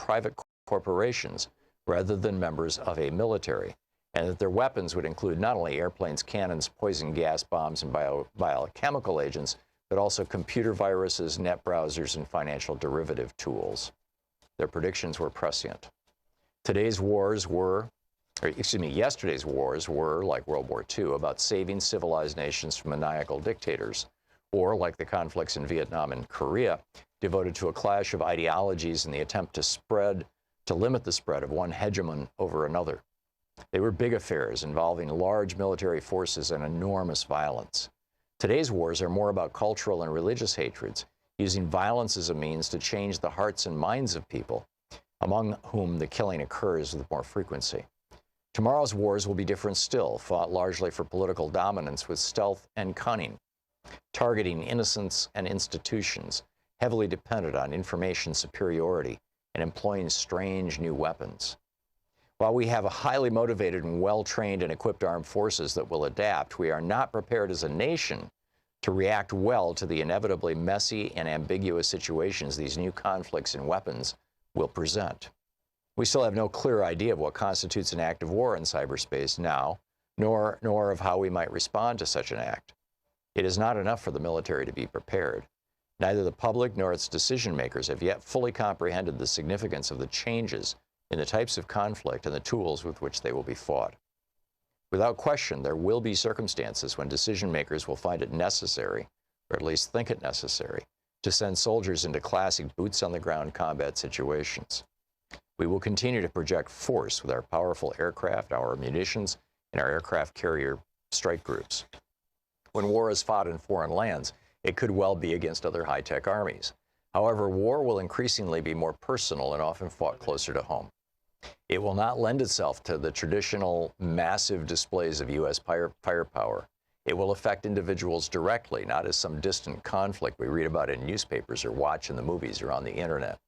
private corporations rather than members of a military, and that their weapons would include not only airplanes, cannons, poison gas bombs, and biochemical agents, but also computer viruses, net browsers, and financial derivative tools. Their predictions were prescient. Yesterday's wars were, like World War II, about saving civilized nations from maniacal dictators, or like the conflicts in Vietnam and Korea, devoted to a clash of ideologies in the attempt to limit the spread of one hegemon over another. They were big affairs involving large military forces and enormous violence. Today's wars are more about cultural and religious hatreds, using violence as a means to change the hearts and minds of people, among whom the killing occurs with more frequency. Tomorrow's wars will be different still, fought largely for political dominance with stealth and cunning, targeting innocents and institutions, heavily dependent on information superiority, and employing strange new weapons. While we have a highly motivated and well-trained and equipped armed forces that will adapt, we are not prepared as a nation to react well to the inevitably messy and ambiguous situations these new conflicts and weapons will present. We still have no clear idea of what constitutes an act of war in cyberspace now, nor of how we might respond to such an act. It is not enough for the military to be prepared. Neither the public nor its decision makers have yet fully comprehended the significance of the changes in the types of conflict and the tools with which they will be fought. Without question, there will be circumstances when decision makers will find it necessary, or at least think it necessary, to send soldiers into classic boots-on-the-ground combat situations. We will continue to project force with our powerful aircraft, our munitions, and our aircraft carrier strike groups. When war is fought in foreign lands, it could well be against other high-tech armies. However, war will increasingly be more personal and often fought closer to home. It will not lend itself to the traditional massive displays of U.S. firepower. It will affect individuals directly, not as some distant conflict we read about in newspapers or watch in the movies or on the internet.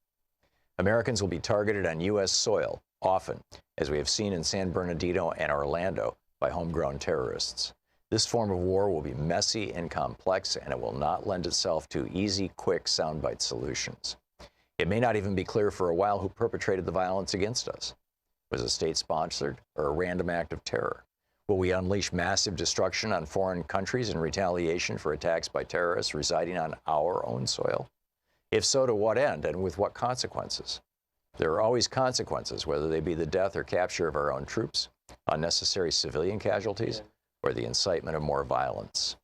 Americans will be targeted on U.S. soil, often, as we have seen in San Bernardino and Orlando, by homegrown terrorists. This form of war will be messy and complex, and it will not lend itself to easy, quick, soundbite solutions. It may not even be clear for a while who perpetrated the violence against us. Was it state-sponsored or a random act of terror? Will we unleash massive destruction on foreign countries in retaliation for attacks by terrorists residing on our own soil? If so, to what end and with what consequences? There are always consequences, whether they be the death or capture of our own troops, unnecessary civilian casualties, or the incitement of more violence.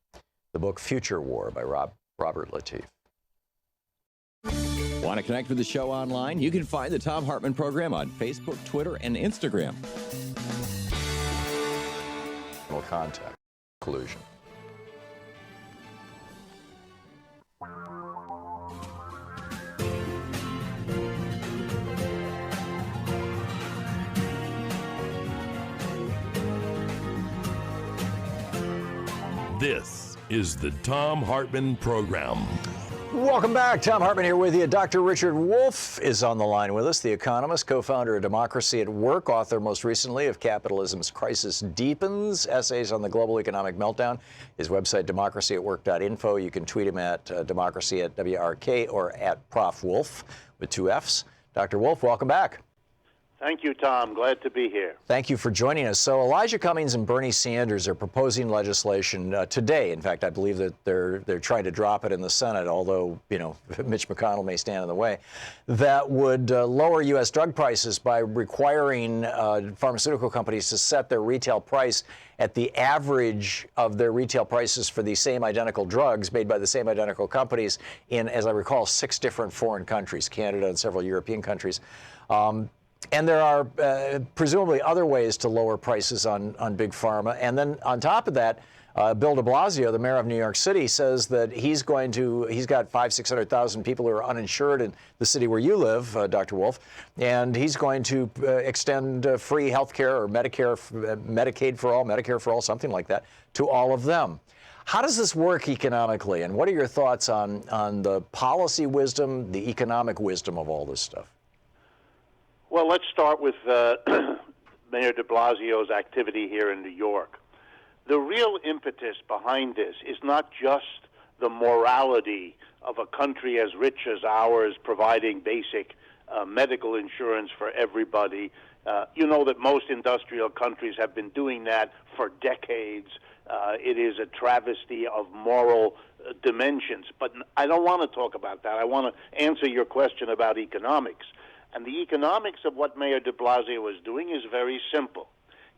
The book Future War by Robert Latif. Want to connect with the show online? You can find the Thom Hartmann Program on Facebook, Twitter, and Instagram. Contact. Collusion. This is the Thom Hartmann Program. Welcome back. Thom Hartmann here with you. Dr. Richard Wolff is on the line with us, the economist, co-founder of Democracy at Work, author most recently of Capitalism's Crisis Deepens, Essays on the Global Economic Meltdown. His website, democracyatwork.info. You can tweet him at democracy at WRK or at Prof. Wolff with 2 Fs. Dr. Wolff, welcome back. Thank you, Tom. Glad to be here. Thank you for joining us. So Elijah Cummings and Bernie Sanders are proposing legislation today. In fact, I believe that they're trying to drop it in the Senate, although, you know, Mitch McConnell may stand in the way, that would lower U.S. drug prices by requiring pharmaceutical companies to set their retail price at the average of their retail prices for the same identical drugs made by the same identical companies in, as I recall, 6 different foreign countries, Canada and several European countries. And there are presumably other ways to lower prices on big pharma. And then on top of that, Bill de Blasio, the mayor of New York City, says that he's got 500,000-600,000 people who are uninsured in the city where you live, Dr. Wolff, and he's going to extend free health care or Medicaid for all, Medicare for all, something like that, to all of them. How does this work economically, and what are your thoughts on the policy wisdom, the economic wisdom of all this stuff? Well, let's start with Mayor de Blasio's activity here in New York. The real impetus behind this is not just the morality of a country as rich as ours providing basic medical insurance for everybody. You know that most industrial countries have been doing that for decades. It is a travesty of moral dimensions. But I don't want to talk about that. I want to answer your question about economics. And the economics of what Mayor de Blasio is doing is very simple.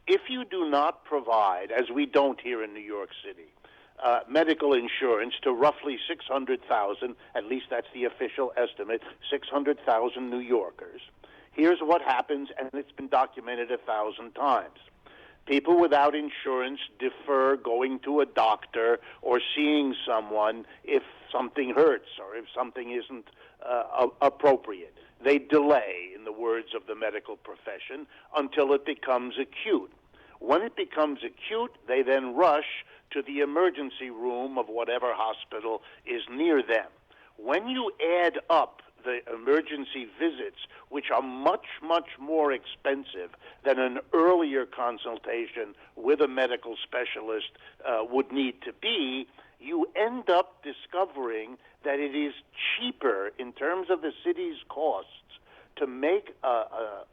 If you do not provide, as we don't here in New York City, medical insurance to roughly 600,000, at least that's the official estimate, 600,000 New Yorkers, here's what happens, and it's been documented 1,000 times. People without insurance defer going to a doctor or seeing someone if something hurts or if something isn't appropriate. They delay, in the words of the medical profession, until it becomes acute. When it becomes acute, they then rush to the emergency room of whatever hospital is near them. When you add up the emergency visits, which are much, much more expensive than an earlier consultation with a medical specialist would need to be, you end up discovering that it is cheaper in terms of the city's costs to make a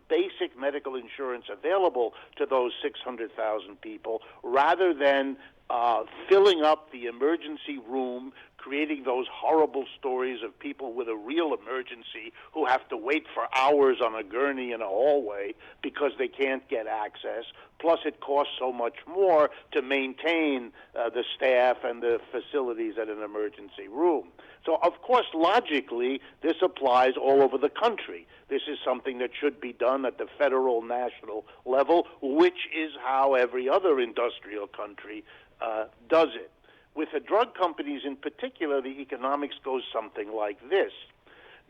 basic medical insurance available to those 600,000 people rather than filling up the emergency room, creating those horrible stories of people with a real emergency who have to wait for hours on a gurney in a hallway because they can't get access. Plus, it costs so much more to maintain the staff and the facilities at an emergency room. So, of course, logically, this applies all over the country. This is something that should be done at the federal, national level, which is how every other industrial country does it. With the drug companies in particular, the economics goes something like this.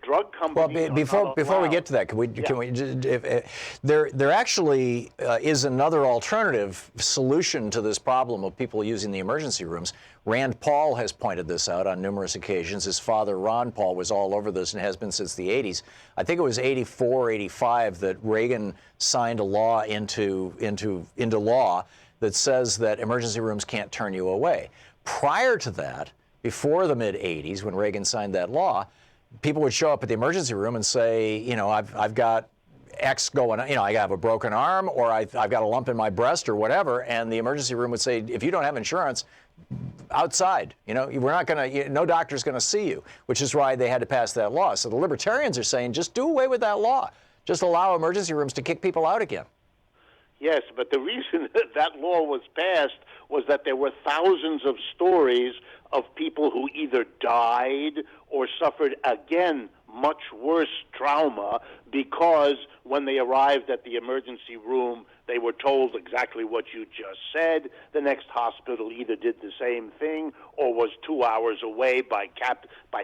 Drug companies. Well, before we get to that, there actually is another alternative solution to this problem of people using the emergency rooms. Rand Paul has pointed this out on numerous occasions. His father, Ron Paul, was all over this and has been since the 80s. I think it was 84, 85 that Reagan signed a law into law that says that emergency rooms can't turn you away. Prior to that, before the mid-'80s, when Reagan signed that law, people would show up at the emergency room and say, you know, I've got X going on, you know, I have a broken arm or I've got a lump in my breast or whatever, and the emergency room would say, if you don't have insurance, outside, you know, we're not going to, no doctor's going to see you, which is why they had to pass that law. So the libertarians are saying, just do away with that law. Just allow emergency rooms to kick people out again. Yes, but the reason that law was passed was that there were thousands of stories of people who either died or suffered, again, much worse trauma because when they arrived at the emergency room, they were told exactly what you just said. The next hospital either did the same thing or was 2 hours away by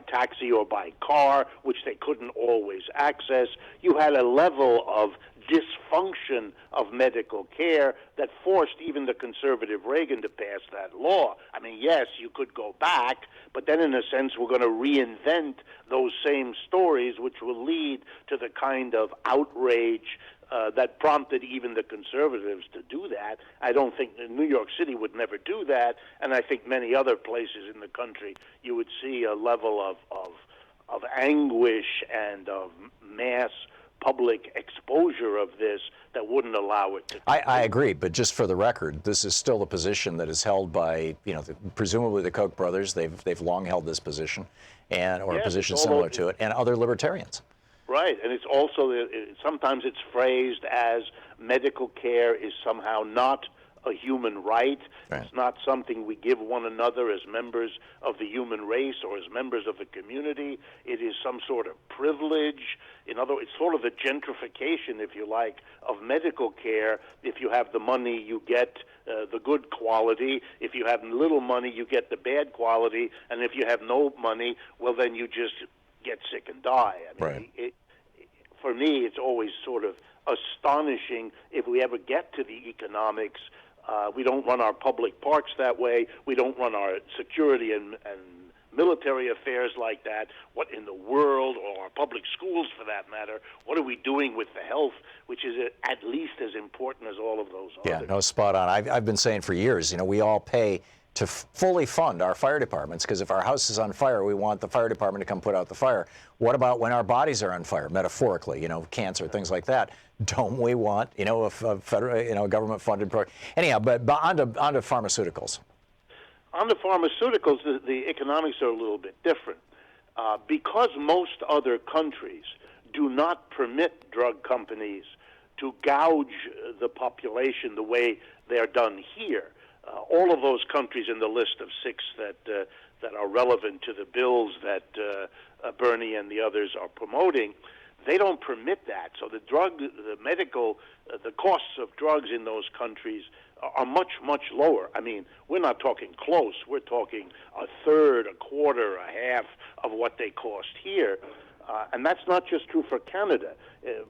taxi or by car, which they couldn't always access. You had a level of dysfunction of medical care that forced even the conservative Reagan to pass that law. I mean, yes, you could go back, but then in a sense we're going to reinvent those same stories, which will lead to the kind of outrage that prompted even the conservatives to do that. I don't think New York City would never do that, and I think many other places in the country you would see a level of anguish and of mass public exposure of this that wouldn't allow it to. I agree, but just for the record, this is still a position that is held by, you know, presumably the Koch brothers. They've long held this position, or a position similar to it, and other libertarians. Right, and it's also sometimes it's phrased as medical care is somehow not a human right. It's not something we give one another as members of the human race or as members of the community. It is some sort of privilege. In other words, it's sort of a gentrification, if you like, of medical care. If you have the money, you get the good quality. If you have little money, you get the bad quality. And if you have no money, well, then you just get sick and die. I mean, for me, it's always sort of astonishing if we ever get to the economics. We don't run our public parks that way. We don't run our security and military affairs like that. What in the world, or our public schools for that matter, what are we doing with the health, which is at least as important as all of those others? Yeah, no, spot on. I've been saying for years, you know, we all pay to fully fund our fire departments, because if our house is on fire, we want the fire department to come put out the fire. What about when our bodies are on fire, metaphorically, cancer, things like that? Don't we want, a federal, government-funded program? Anyhow, but on to pharmaceuticals. On the pharmaceuticals, the economics are a little bit different. Because most other countries do not permit drug companies to gouge the population the way they're done here, all of those countries in the list of 6 that are relevant to the bills that Bernie and the others are promoting, they don't permit that. So the costs of drugs in those countries are much, much lower. I mean, we're not talking close. We're talking a third, a quarter, a half of what they cost here. And that's not just true for Canada.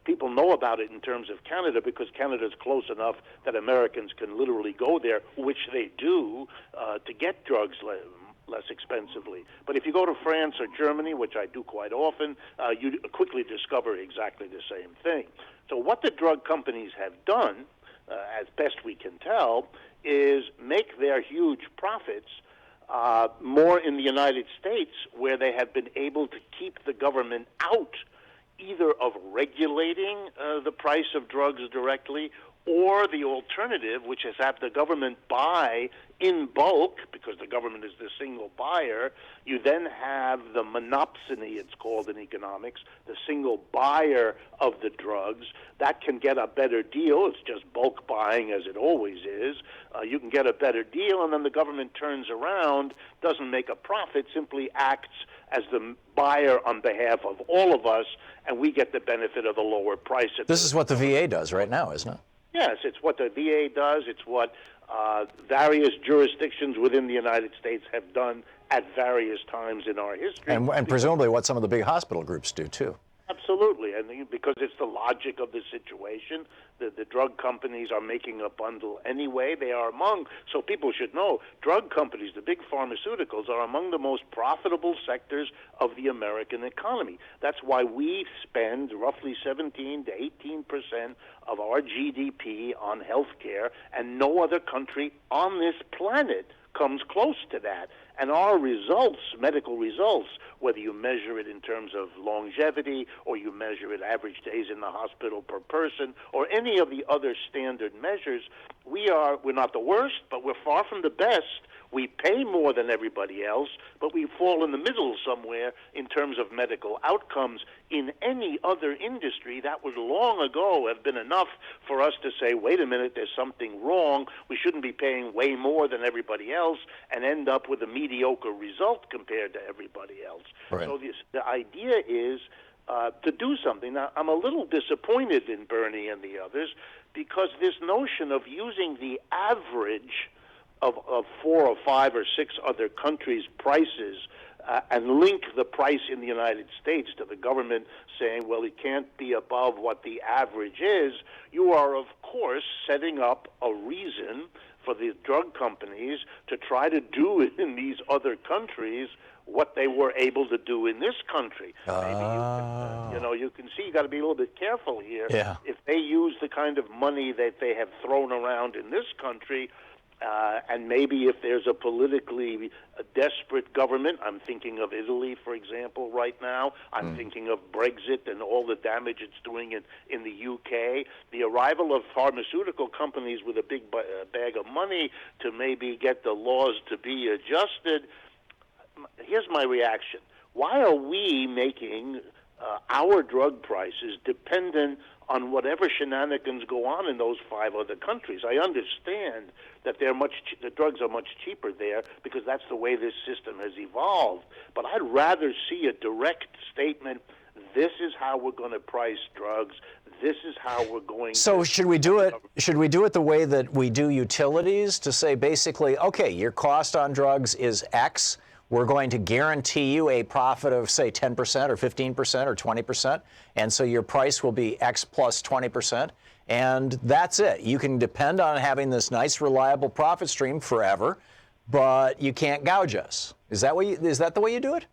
People know about it in terms of Canada because Canada's close enough that Americans can literally go there, which they do, to get drugs less expensively. But if you go to France or Germany, which I do quite often, you quickly discover exactly the same thing. So what the drug companies have done, as best we can tell, is make their huge profits more in the United States, where they have been able to keep the government out either of regulating the price of drugs directly, or the alternative, which is have the government buy in bulk, because the government is the single buyer. You then have the monopsony, it's called in economics, the single buyer of the drugs. That can get a better deal. It's just bulk buying, as it always is. You can get a better deal, and then the government turns around, doesn't make a profit, simply acts as the buyer on behalf of all of us, and we get the benefit of the lower price. This is what the VA does right now, isn't it? Yes, it's what the VA does. It's what various jurisdictions within the United States have done at various times in our history. And presumably what some of the big hospital groups do, too. Absolutely, and because it's the logic of the situation. The drug companies are making a bundle anyway. They are among, so people should know, drug companies, the big pharmaceuticals, are among the most profitable sectors of the American economy. That's why we spend roughly 17 to 18% of our GDP on health care, and no other country on this planet comes close to that. And our results, medical results, whether you measure it in terms of longevity or you measure it average days in the hospital per person or any of the other standard measures, we're not the worst, but we're far from the best. We pay more than everybody else, but we fall in the middle somewhere in terms of medical outcomes. In any other industry, that would long ago have been enough for us to say, wait a minute, there's something wrong. We shouldn't be paying way more than everybody else and end up with a mediocre result compared to everybody else. Right. So the idea is to do something. Now, I'm a little disappointed in Bernie and the others because this notion of using the average of 4 or 5 or 6 other countries' prices and link the price in the United States to the government saying, well, it can't be above what the average is, you are, of course, setting up a reason for the drug companies to try to do in these other countries what they were able to do in this country. Maybe you can see, you got to be a little bit careful here. Yeah. If they use the kind of money that they have thrown around in this country, and maybe if there's a politically desperate government, I'm thinking of Italy, for example, right now. I'm thinking of Brexit and all the damage it's doing in the UK. The arrival of pharmaceutical companies with a big bag of money to maybe get the laws to be adjusted. Here's my reaction. Why are we making our drug prices dependent on whatever shenanigans go on in those 5 other countries? I understand that the drugs are much cheaper there because that's the way this system has evolved. But I'd rather see a direct statement, this is how we're going to price drugs, this is how we're going So should we do it the way that we do utilities, to say basically, okay, your cost on drugs is X, we're going to guarantee you a profit of, say, 10% or 15% or 20%, and so your price will be X plus 20%, and that's it. You can depend on having this nice, reliable profit stream forever, but you can't gouge us. Is that the way you do it?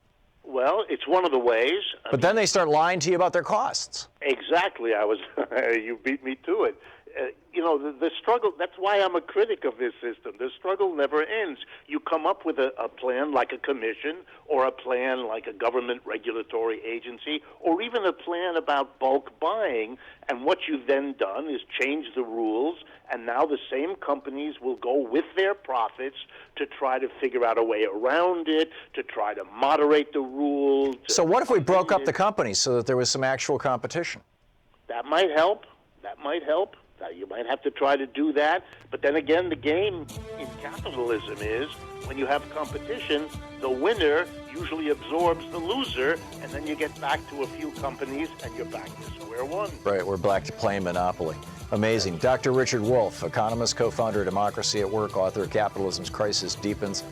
Well, it's one of the ways. But then they start lying to you about their costs. Exactly. You beat me to it. The struggle, that's why I'm a critic of this system. The struggle never ends. You come up with a plan like a commission or a plan like a government regulatory agency or even a plan about bulk buying, and what you've then done is change the rules, and now the same companies will go with their profits to try to figure out a way around it, to try to moderate the rules. So what if we broke up the companies so that there was some actual competition? That might help. That might help. You might have to try to do that. But then again, the game in capitalism is when you have competition, the winner usually absorbs the loser, and then you get back to a few companies and you're back to square one. Right, we're back to playing Monopoly. Amazing. Dr. Richard Wolff, economist, co-founder of Democracy at Work, author of Capitalism's Crisis Deepens.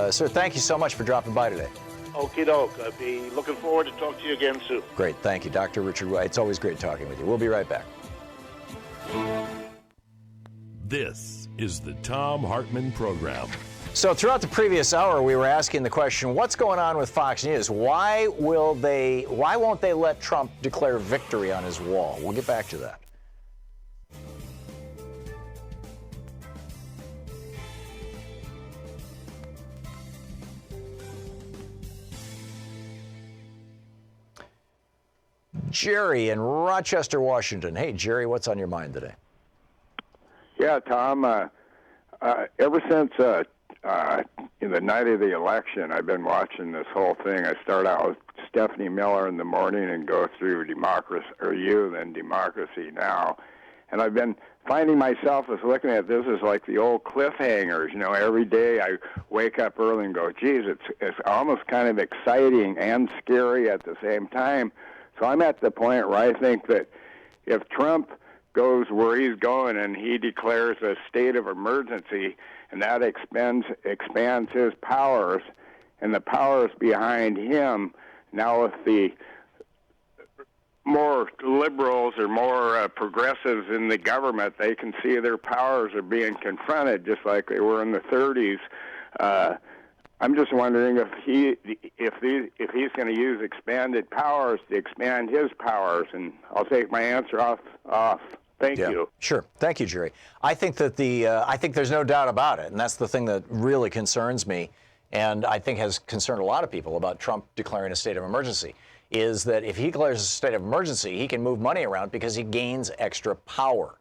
Sir, thank you so much for dropping by today. Okie doke. I'll be looking forward to talk to you again soon. Great. Thank you, Dr. Richard Wolff. It's always great talking with you. We'll be right back. This is the Thom Hartmann Program. So throughout the previous hour, we were asking the question, what's going on with Fox News? Why won't they let Trump declare victory on his wall? We'll get back to that. Jerry in Rochester, Washington. Hey, Jerry, what's on your mind today? Yeah, Tom, ever since in the night of the election, I've been watching this whole thing. I start out with Stephanie Miller in the morning and go through Democracy then Democracy Now! And I've been finding myself as looking at this as like the old cliffhangers. Every day I wake up early and go, geez, it's almost kind of exciting and scary at the same time. So I'm at the point where I think that if Trump goes where he's going and he declares a state of emergency, and that expands his powers, and the powers behind him, now if the more liberals or more progressives in the government, they can see their powers are being confronted just like they were in the 30s. I'm just wondering if he's going to use expanded powers to expand his powers, and I'll take my answer off. Thank you. Sure. Thank you, Jerry. I think that I think there's no doubt about it, and that's the thing that really concerns me, and I think has concerned a lot of people about Trump declaring a state of emergency, is that if he declares a state of emergency, he can move money around because he gains extra power.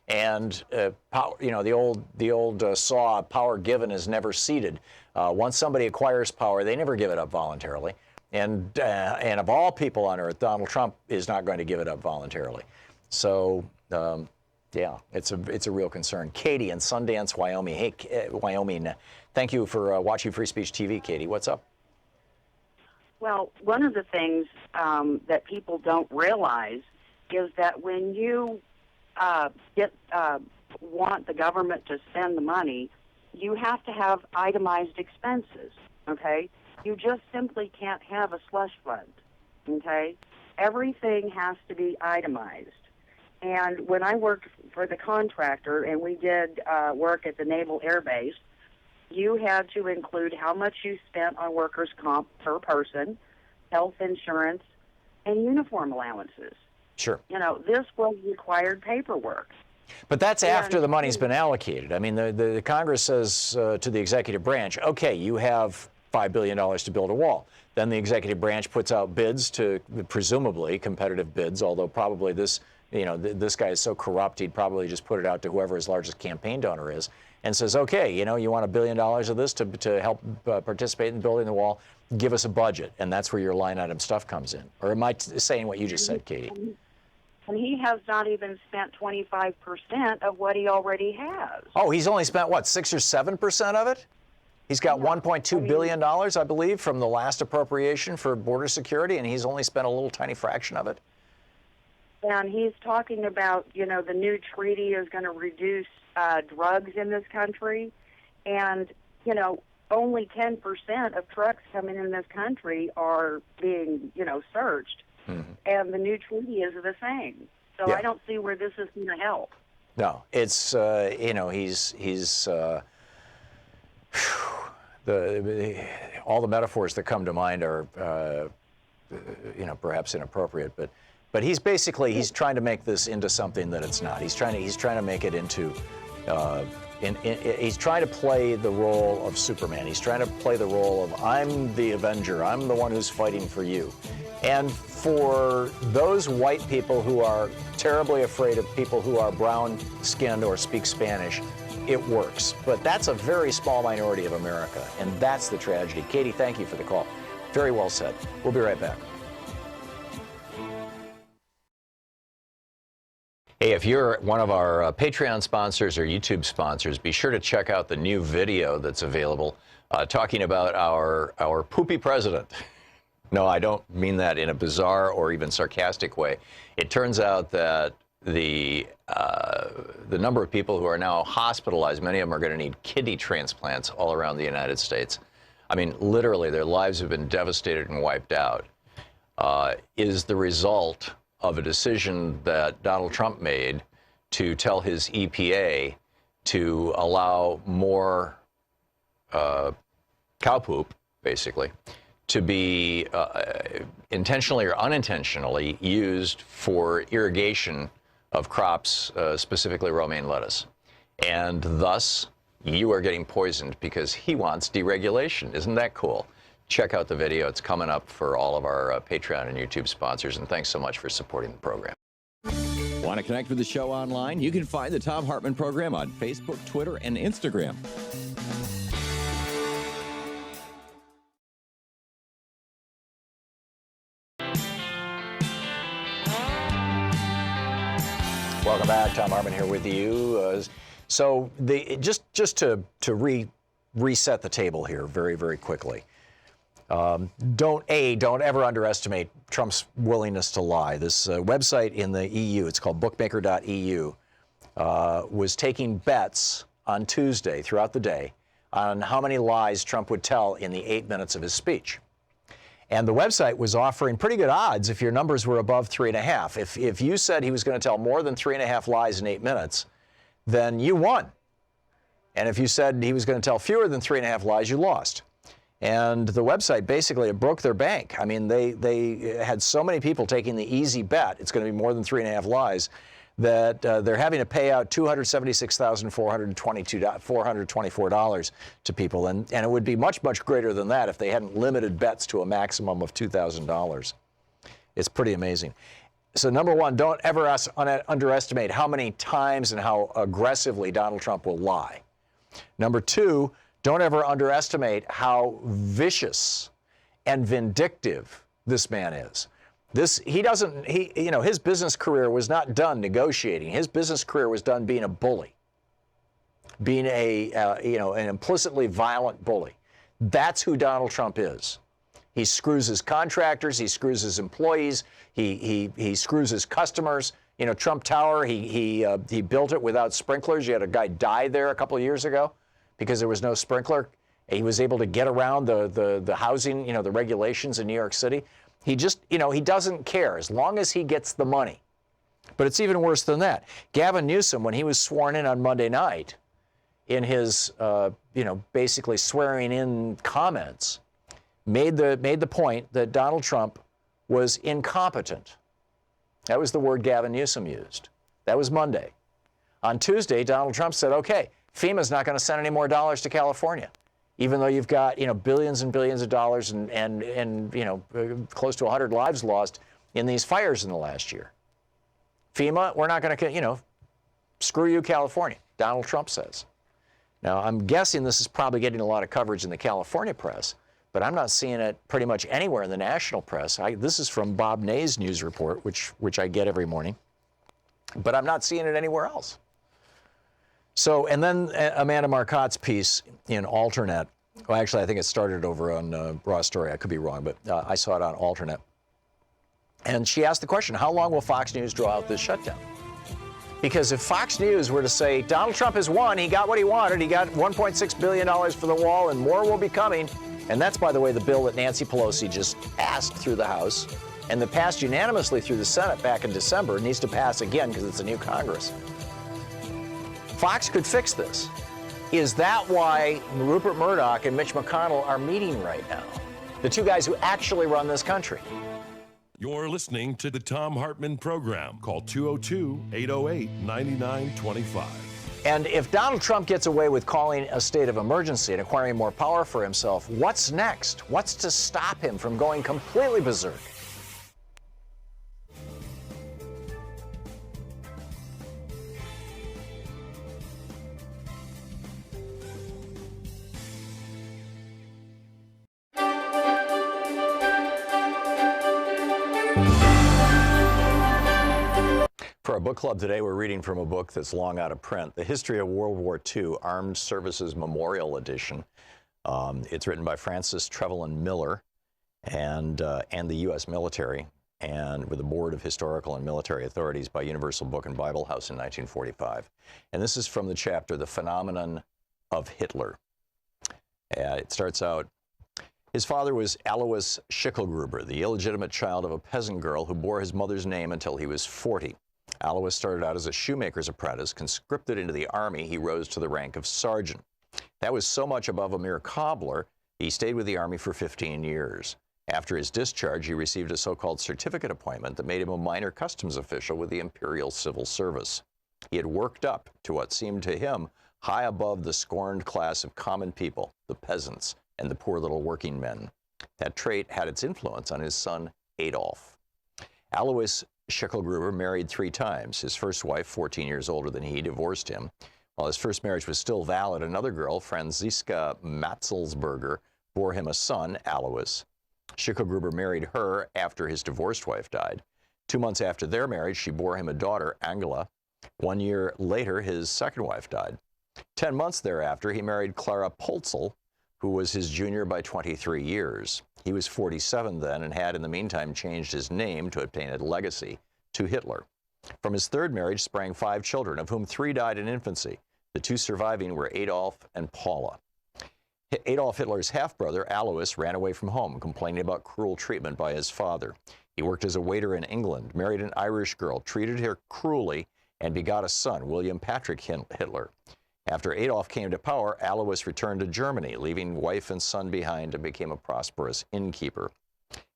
And power, the old saw, power given is never ceded. Once somebody acquires power, they never give it up voluntarily. And of all people on earth, Donald Trump is not going to give it up voluntarily. So, yeah, it's a real concern. Katie in Sundance, Wyoming. Hey, Wyoming, thank you for watching Free Speech TV, Katie. What's up? Well, one of the things that people don't realize is that when you want the government to spend the money, you have to have itemized expenses, okay? You just simply can't have a slush fund, okay? Everything has to be itemized. And when I worked for the contractor and we did work at the Naval Air Base, you had to include how much you spent on workers' comp per person, health insurance, and uniform allowances. Sure. This was required paperwork. But that's after the money's been allocated. I mean, the Congress says to the executive branch, okay, you have $5 billion to build a wall. Then the executive branch puts out bids to, presumably, competitive bids, although probably this guy is so corrupt, he'd probably just put it out to whoever his largest campaign donor is, and says, okay, you want $1 billion of this to help participate in building the wall, give us a budget, and that's where your line item stuff comes in. Or am I saying what you just said, Katie? And he has not even spent 25% of what he already has. Oh, he's only spent, what, 6 or 7% of it? He's got $1.2 billion, I believe, from the last appropriation for border security, and he's only spent a little tiny fraction of it. And he's talking about, the new treaty is going to reduce drugs in this country. And, only 10% of trucks coming in this country are being, searched. Mm-hmm. And the new treaty is the same. So yeah. I don't see where this is going to help. No, it's, all the metaphors that come to mind are, perhaps inappropriate, but But he's trying to make this into something that it's not. He's trying to make it into, he's trying to play the role of Superman. He's trying to play the role of, I'm the Avenger. I'm the one who's fighting for you. And for those white people who are terribly afraid of people who are brown-skinned or speak Spanish, it works. But that's a very small minority of America, and that's the tragedy. Katie, thank you for the call. Very well said. We'll be right back. Hey, if you're one of our Patreon sponsors or YouTube sponsors, be sure to check out the new video that's available talking about our poopy president. No, I don't mean that in a bizarre or even sarcastic way. It turns out that the number of people who are now hospitalized, many of them are going to need kidney transplants all around the United States. I mean, literally, their lives have been devastated and wiped out, is the result of a decision that Donald Trump made to tell his EPA to allow more cow poop, basically, to be intentionally or unintentionally used for irrigation of crops, specifically romaine lettuce. And thus, you are getting poisoned because he wants deregulation. Isn't that cool? Check out the video. It's coming up for all of our Patreon and YouTube sponsors. And thanks so much for supporting the program. Want to connect with the show online? You can find the Thom Hartmann Program on Facebook, Twitter, and Instagram. Welcome back. Thom Hartmann here with you. So just to reset the table here very, very quickly. Don't ever underestimate Trump's willingness to lie. This website in the EU, it's called bookmaker.eu, was taking bets on Tuesday throughout the day on how many lies Trump would tell in the 8 minutes of his speech. And the website was offering pretty good odds if your numbers were above 3.5. If you said he was going to tell more than 3.5 lies in 8 minutes, then you won. And if you said he was going to tell fewer than 3.5 lies, you lost. And the website basically broke their bank. I mean, they had so many people taking the easy bet, it's going to be more than 3.5 lies, that they're having to pay out $276,424 to people. And it would be much, much greater than that if they hadn't limited bets to a maximum of $2,000. It's pretty amazing. So number one, don't ever underestimate how many times and how aggressively Donald Trump will lie. Number two, don't ever underestimate how vicious and vindictive this man is. His business career was not done negotiating. His business career was done being a bully, being an implicitly violent bully. That's who Donald Trump is. He screws his contractors. He screws his employees. He screws his customers. You know, Trump Tower, he built it without sprinklers. You had a guy die there a couple of years ago because there was no sprinkler. He was able to get around the housing, the regulations in New York City. He just, he doesn't care as long as he gets the money. But it's even worse than that. Gavin Newsom, when he was sworn in on Monday night, in his, basically swearing in comments, made the point that Donald Trump was incompetent. That was the word Gavin Newsom used. That was Monday. On Tuesday, Donald Trump said, okay, FEMA's not going to send any more dollars to California, even though you've got, billions and billions of dollars and close to 100 lives lost in these fires in the last year. FEMA, we're not going to, screw you, California, Donald Trump says. Now, I'm guessing this is probably getting a lot of coverage in the California press, but I'm not seeing it pretty much anywhere in the national press. This is from Bob Nay's news report, which I get every morning, but I'm not seeing it anywhere else. So, and then Amanda Marcotte's piece in Alternet, well, actually, I think it started over on Raw Story. I could be wrong, but I saw it on Alternet. And she asked the question, how long will Fox News draw out this shutdown? Because if Fox News were to say, Donald Trump has won, he got what he wanted, he got $1.6 billion for the wall, and more will be coming. And that's, by the way, the bill that Nancy Pelosi just passed through the House and that passed unanimously through the Senate back in December. It needs to pass again because it's a new Congress. Fox could fix this. Is that why Rupert Murdoch and Mitch McConnell are meeting right now? The two guys who actually run this country. You're listening to the Thom Hartmann Program. Call 202-808-9925. And if Donald Trump gets away with calling a state of emergency and acquiring more power for himself, what's next? What's to stop him from going completely berserk? For our book club today, we're reading from a book that's long out of print, The History of World War II, Armed Services Memorial Edition. It's written by Francis Trevelyan Miller and the U.S. military, and with the Board of Historical and Military Authorities by Universal Book and Bible House in 1945. And this is from the chapter, The Phenomenon of Hitler. It starts out, his father was Alois Schicklgruber, the illegitimate child of a peasant girl who bore his mother's name until he was 40. Alois started out as a shoemaker's apprentice. Conscripted into the army, he rose to the rank of sergeant. That was so much above a mere cobbler, he stayed with the army for 15 years. After his discharge, he received a so-called certificate appointment that made him a minor customs official with the Imperial Civil Service. He had worked up to what seemed to him high above the scorned class of common people, the peasants, and the poor little working men. That trait had its influence on his son, Adolf. Alois Schicklgruber married 3 times. His first wife, 14 years older than he, divorced him. While his first marriage was still valid, another girl, Franziska Matzelsberger, bore him a son, Alois. Schicklgruber married her after his divorced wife died. 2 months after their marriage, she bore him a daughter, Angela. 1 year later, his second wife died. 10 months thereafter, he married Clara Polzel, who was his junior by 23 years. He was 47 then and had in the meantime changed his name to obtain a legacy to Hitler. From his third marriage sprang 5 children, of whom 3 died in infancy. The 2 surviving were Adolf and Paula. Adolf Hitler's half-brother, Alois, ran away from home, complaining about cruel treatment by his father. He worked as a waiter in England, married an Irish girl, treated her cruelly, and begot a son, William Patrick Hitler. After Adolf came to power, Alois returned to Germany, leaving wife and son behind, and became a prosperous innkeeper.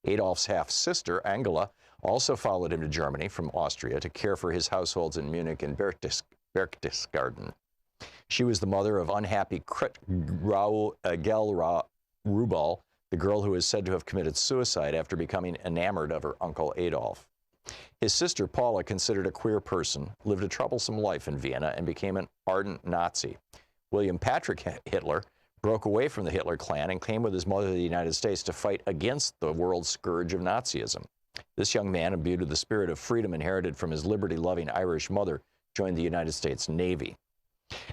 Adolf's half-sister, Angela, also followed him to Germany from Austria to care for his households in Munich and Berchtesgaden. She was the mother of unhappy Gel Rubal, the girl who is said to have committed suicide after becoming enamored of her uncle Adolf. His sister Paula, considered a queer person, lived a troublesome life in Vienna and became an ardent Nazi. William Patrick Hitler broke away from the Hitler clan and came with his mother to the United States to fight against the world scourge of Nazism. This young man, imbued with the spirit of freedom inherited from his liberty-loving Irish mother, joined the United States Navy.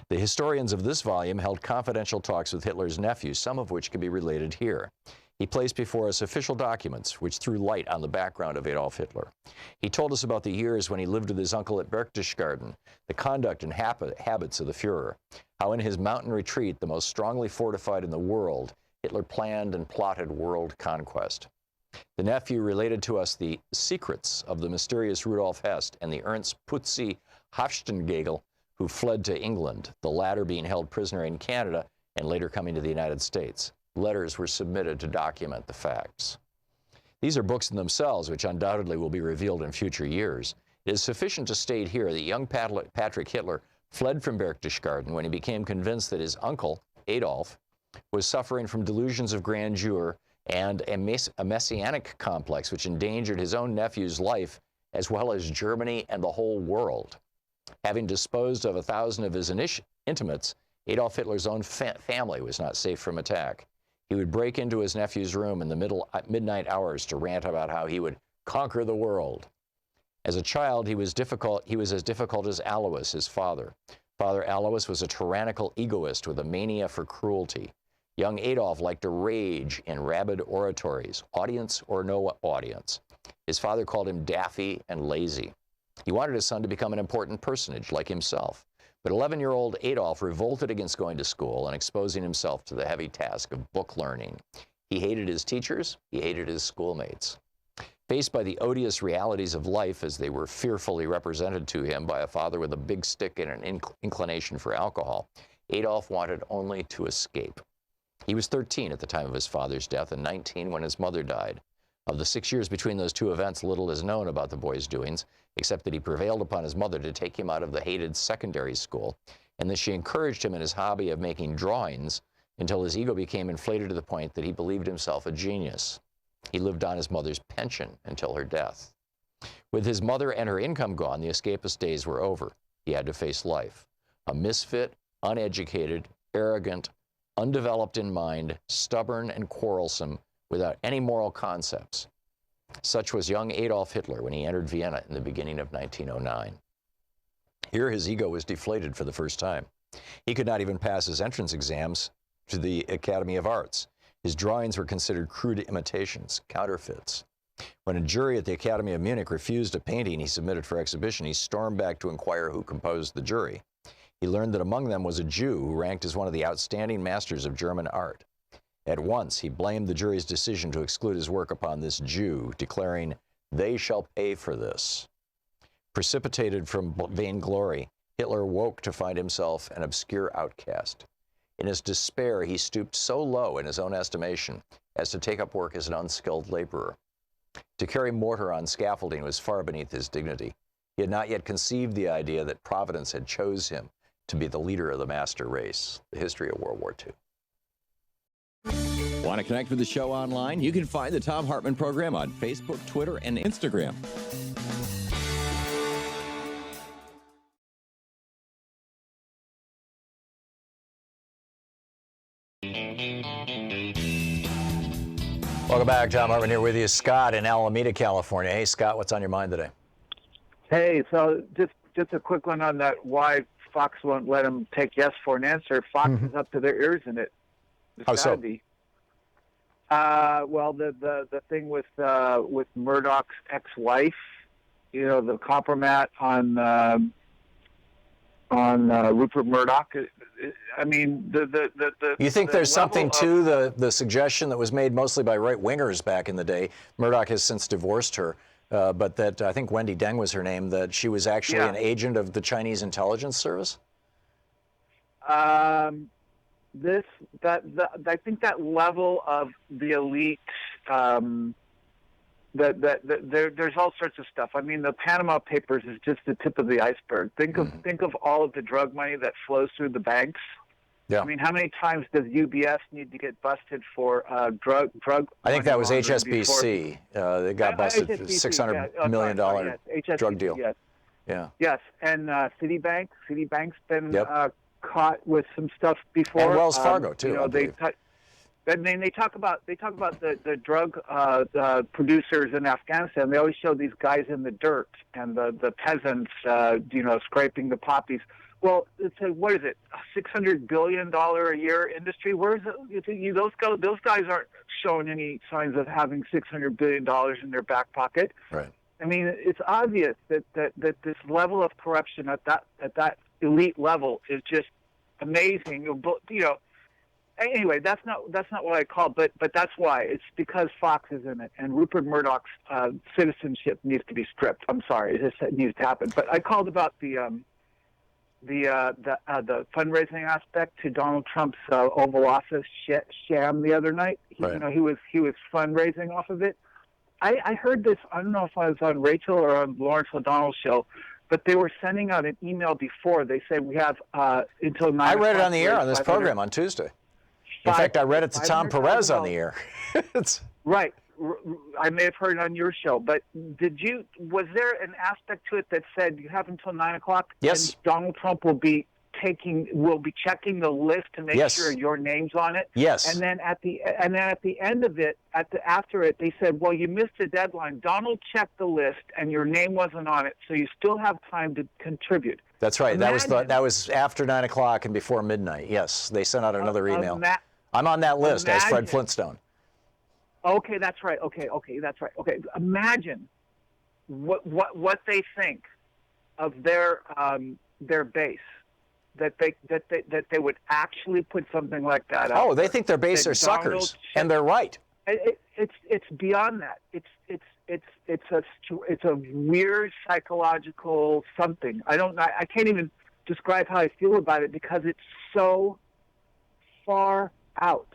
The historians of this volume held confidential talks with Hitler's nephews, some of which can be related here. He placed before us official documents which threw light on the background of Adolf Hitler. He told us about the years when he lived with his uncle at Berchtesgaden, the conduct and habits of the Führer, how in his mountain retreat, the most strongly fortified in the world, Hitler planned and plotted world conquest. The nephew related to us the secrets of the mysterious Rudolf Hess and the Ernst Putzi Hofstadtgegel, who fled to England, the latter being held prisoner in Canada and later coming to the United States. Letters were submitted to document the facts. These are books in themselves, which undoubtedly will be revealed in future years. It is sufficient to state here that young Patrick Hitler fled from Berchtesgaden when he became convinced that his uncle, Adolf, was suffering from delusions of grandeur and a messianic complex which endangered his own nephew's life as well as Germany and the whole world. Having disposed of 1,000 of his intimates, Adolf Hitler's own family was not safe from attack. He would break into his nephew's room in the midnight hours to rant about how he would conquer the world. As a child, he was as difficult as Alois, his father. Father Alois was a tyrannical egoist with a mania for cruelty. Young Adolf liked to rage in rabid oratories, audience or no audience. His father called him daffy and lazy. He wanted his son to become an important personage like himself. But 11-year-old Adolf revolted against going to school and exposing himself to the heavy task of book learning. He hated his teachers, he hated his schoolmates. Faced by the odious realities of life as they were fearfully represented to him by a father with a big stick and an inclination for alcohol, Adolf wanted only to escape. He was 13 at the time of his father's death and 19 when his mother died. Of the 6 years between those two events, little is known about the boy's doings, except that he prevailed upon his mother to take him out of the hated secondary school, and that she encouraged him in his hobby of making drawings until his ego became inflated to the point that he believed himself a genius. He lived on his mother's pension until her death. With his mother and her income gone, the escapist days were over. He had to face life. A misfit, uneducated, arrogant, undeveloped in mind, stubborn and quarrelsome, without any moral concepts. Such was young Adolf Hitler when he entered Vienna in the beginning of 1909. Here his ego was deflated for the first time. He could not even pass his entrance exams to the Academy of Arts. His drawings were considered crude imitations, counterfeits. When a jury at the Academy of Munich refused a painting he submitted for exhibition, he stormed back to inquire who composed the jury. He learned that among them was a Jew who ranked as one of the outstanding masters of German art. At once, he blamed the jury's decision to exclude his work upon this Jew, declaring, "They shall pay for this." Precipitated from vainglory, Hitler woke to find himself an obscure outcast. In his despair, he stooped so low in his own estimation as to take up work as an unskilled laborer. To carry mortar on scaffolding was far beneath his dignity. He had not yet conceived the idea that Providence had chose him to be the leader of the master race. The history of World War II. Want to connect with the show online? You can find the Thom Hartmann Program on Facebook, Twitter, and Instagram. Welcome back. Thom Hartmann here with you. Scott in Alameda, California. Hey, Scott, what's on your mind today? Hey, so just a quick one on that, why Fox won't let them take yes for an answer. Fox is up to their ears in it. How so? Well, the thing with Murdoch's ex-wife, you know, the compromat on Rupert Murdoch. I mean, You think there's something to the suggestion that was made mostly by right-wingers back in the day? Murdoch has since divorced her, but that I think Wendy Deng was her name, that she was actually an agent of the Chinese intelligence service? I think that level of the elite, there's all sorts of stuff. I mean, the Panama Papers is just the tip of the iceberg. Think of all of the drug money that flows through the banks. Yeah. I mean, how many times does UBS need to get busted for drug? I think that was laundering HSBC. They got busted for $600 million drug deal. Yes. Yeah. Yes, and Citibank. Citibank's been caught with some stuff before. And Wells Fargo too. You know, they talk about the drug producers in Afghanistan. They always show these guys in the dirt and the peasants, scraping the poppies. Well, it's what is it? $600 billion a year industry. Where is it? Those guys aren't showing any signs of having $600 billion in their back pocket. Right. I mean, it's obvious that this level of corruption at that elite level is just amazing. You know. Anyway, that's not what I call, but that's why. It's because Fox is in it, and Rupert Murdoch's citizenship needs to be stripped. I'm sorry, it just needs to happen. But I called about the fundraising aspect to Donald Trump's Oval Office sham the other night. Right. You know, he was fundraising off of it. I heard this. I don't know if I was on Rachel or on Lawrence O'Donnell's show, but they were sending out an email before. They said we have until 9. I read it on the air on this program on Tuesday. In fact, I read it to Tom Perez on the air. Right. I may have heard it on your show, but was there an aspect to it that said you have until 9 o'clock? Yes. And Donald Trump will be checking the list to make sure your name's on it. Yes. And then at the end of it, after it, they said, well, you missed the deadline. Donald checked the list and your name wasn't on it, so you still have time to contribute. That's right. That was after 9 o'clock and before midnight. Yes, they sent out another email. I'm on that list as Fred Flintstone. Okay, that's right. Okay, that's right. Okay, imagine what they think of their base, that they would actually put something like that out. Oh, they think their base are suckers, and they're right. It's beyond that. It's a weird psychological something. I can't even describe how I feel about it because it's so far out.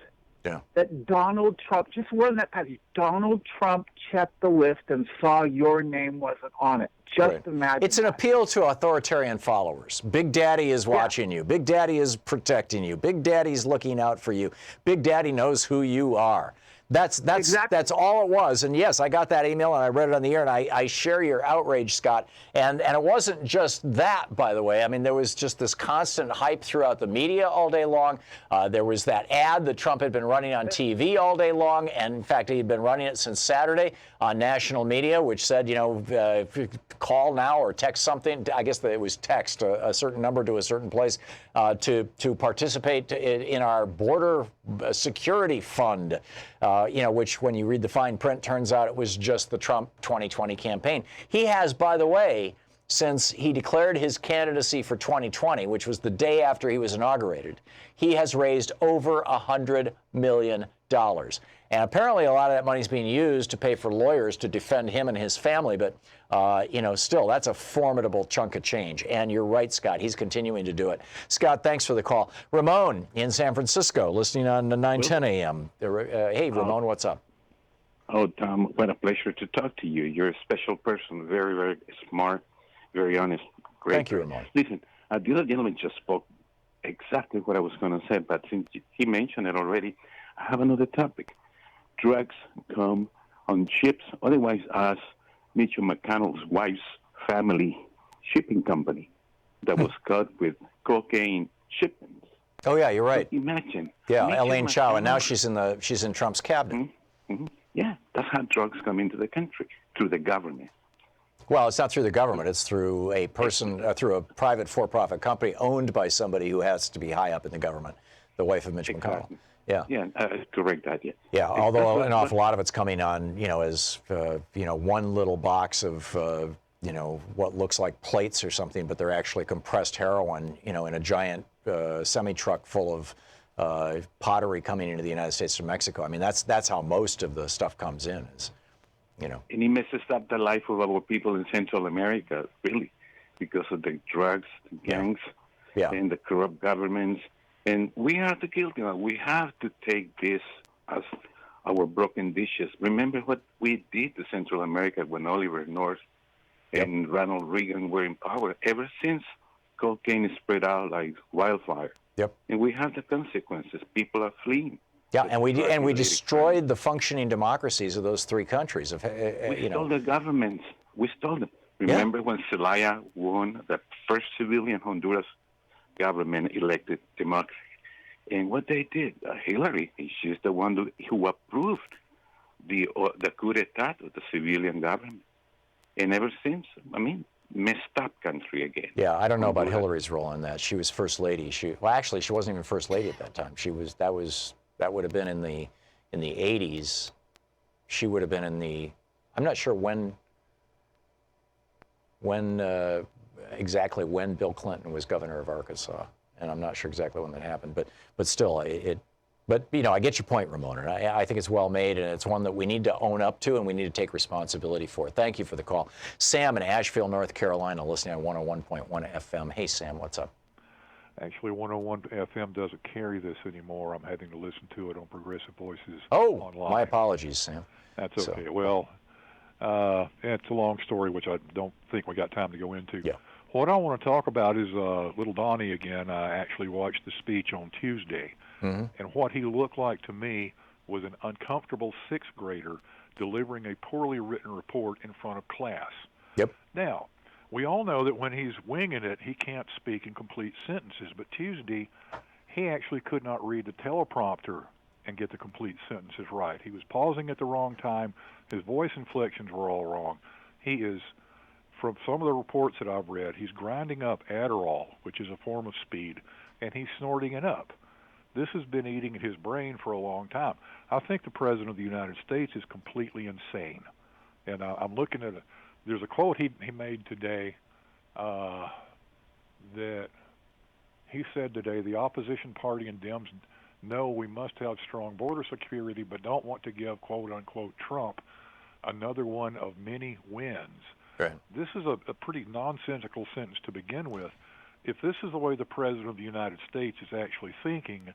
that Donald Trump, just wasn't that passage, Donald Trump checked the list and saw your name wasn't on it. Just imagine. It's an appeal to authoritarian followers. Big Daddy is watching you. Big Daddy is protecting you. Big Daddy's looking out for you. Big Daddy knows who you are. That's all it was. And yes, I got that email and I read it on the air, and I share your outrage, Scott. And it wasn't just that, by the way. I mean, there was just this constant hype throughout the media all day long. There was that ad that Trump had been running on TV all day long. And in fact, he'd been running it since Saturday on national media, which said, call now or text something. I guess that it was text a certain number to a certain place to participate in our border security fund. Which when you read the fine print, turns out it was just the Trump 2020 campaign. He has, by the way, since he declared his candidacy for 2020, which was the day after he was inaugurated, he has raised over $100 million. And apparently a lot of that money is being used to pay for lawyers to defend him and his family. But, still, that's a formidable chunk of change. And you're right, Scott. He's continuing to do it. Scott, thanks for the call. Ramon in San Francisco, listening on 910 a.m. Hey, Ramon, what's up? Oh, Tom, what a pleasure to talk to you. You're a special person, very, very smart, very honest. Great. Thank you, Ramon. Listen, the other gentleman just spoke exactly what I was going to say, but since he mentioned it already, I have another topic. Drugs come on ships, otherwise as Mitchell McConnell's wife's family shipping company that was caught with cocaine shipments. Oh, yeah, you're right. So imagine. Yeah, Elaine Chao, and now she's in Trump's cabinet. Mm-hmm. Yeah, that's how drugs come into the country, through the government. Well, it's not through the government. It's through a person, through a private for-profit company owned by somebody who has to be high up in the government, the wife of Mitch McConnell. Yeah. Yeah, correct idea. Yeah, although an awful lot of it's coming on, as, one little box of, what looks like plates or something, but they're actually compressed heroin, in a giant semi-truck full of pottery coming into the United States from Mexico. I mean, that's how most of the stuff comes in, is, And it messes up the life of our people in Central America, really, because of the drugs, the gangs, and the corrupt governments. And we are the guilty one. We have to take this as our broken dishes. Remember what we did to Central America when Oliver North and Ronald Reagan were in power. Ever since, cocaine is spread out like wildfire. Yep. And we have the consequences. People are fleeing. Yeah, and we destroyed the functioning democracies of those three countries. We stole the governments. We stole them. Remember when Zelaya won the first civilian Honduras government elected democracy? And what they did, Hillary, she's the one who approved the coup d'etat of the civilian government. And ever since, messed up country again. Yeah, I don't know about Hillary's role in that. She was first lady. Actually, she wasn't even first lady at that time. That would have been in the 80s. She would have been in the, I'm not sure exactly when Bill Clinton was governor of Arkansas, and I'm not sure exactly when that happened. But still, I get your point, Ramon, and I think it's well made, and it's one that we need to own up to, and we need to take responsibility for. Thank you for the call. Sam in Asheville, North Carolina, listening on 101.1 FM. Hey, Sam, what's up? Actually, 101 FM doesn't carry this anymore. I'm having to listen to it on Progressive Voices online. My apologies, Sam. That's okay. Well, it's a long story, which I don't think we got time to go into. Yeah. What I want to talk about is little Donnie again. I actually watched the speech on Tuesday, and what he looked like to me was an uncomfortable sixth grader delivering a poorly written report in front of class. Yep. Now, we all know that when he's winging it, he can't speak in complete sentences, but Tuesday, he actually could not read the teleprompter and get the complete sentences right. He was pausing at the wrong time. His voice inflections were all wrong. He is, from some of the reports that I've read, he's grinding up Adderall, which is a form of speed, and he's snorting it up. This has been eating at his brain for a long time. I think the President of the United States is completely insane. And I'm looking at there's a quote he made today that he said today, the opposition party and Dems know we must have strong border security, but don't want to give, quote unquote, Trump another one of many wins. Right. This is a pretty nonsensical sentence to begin with. If this is the way the President of the United States is actually thinking,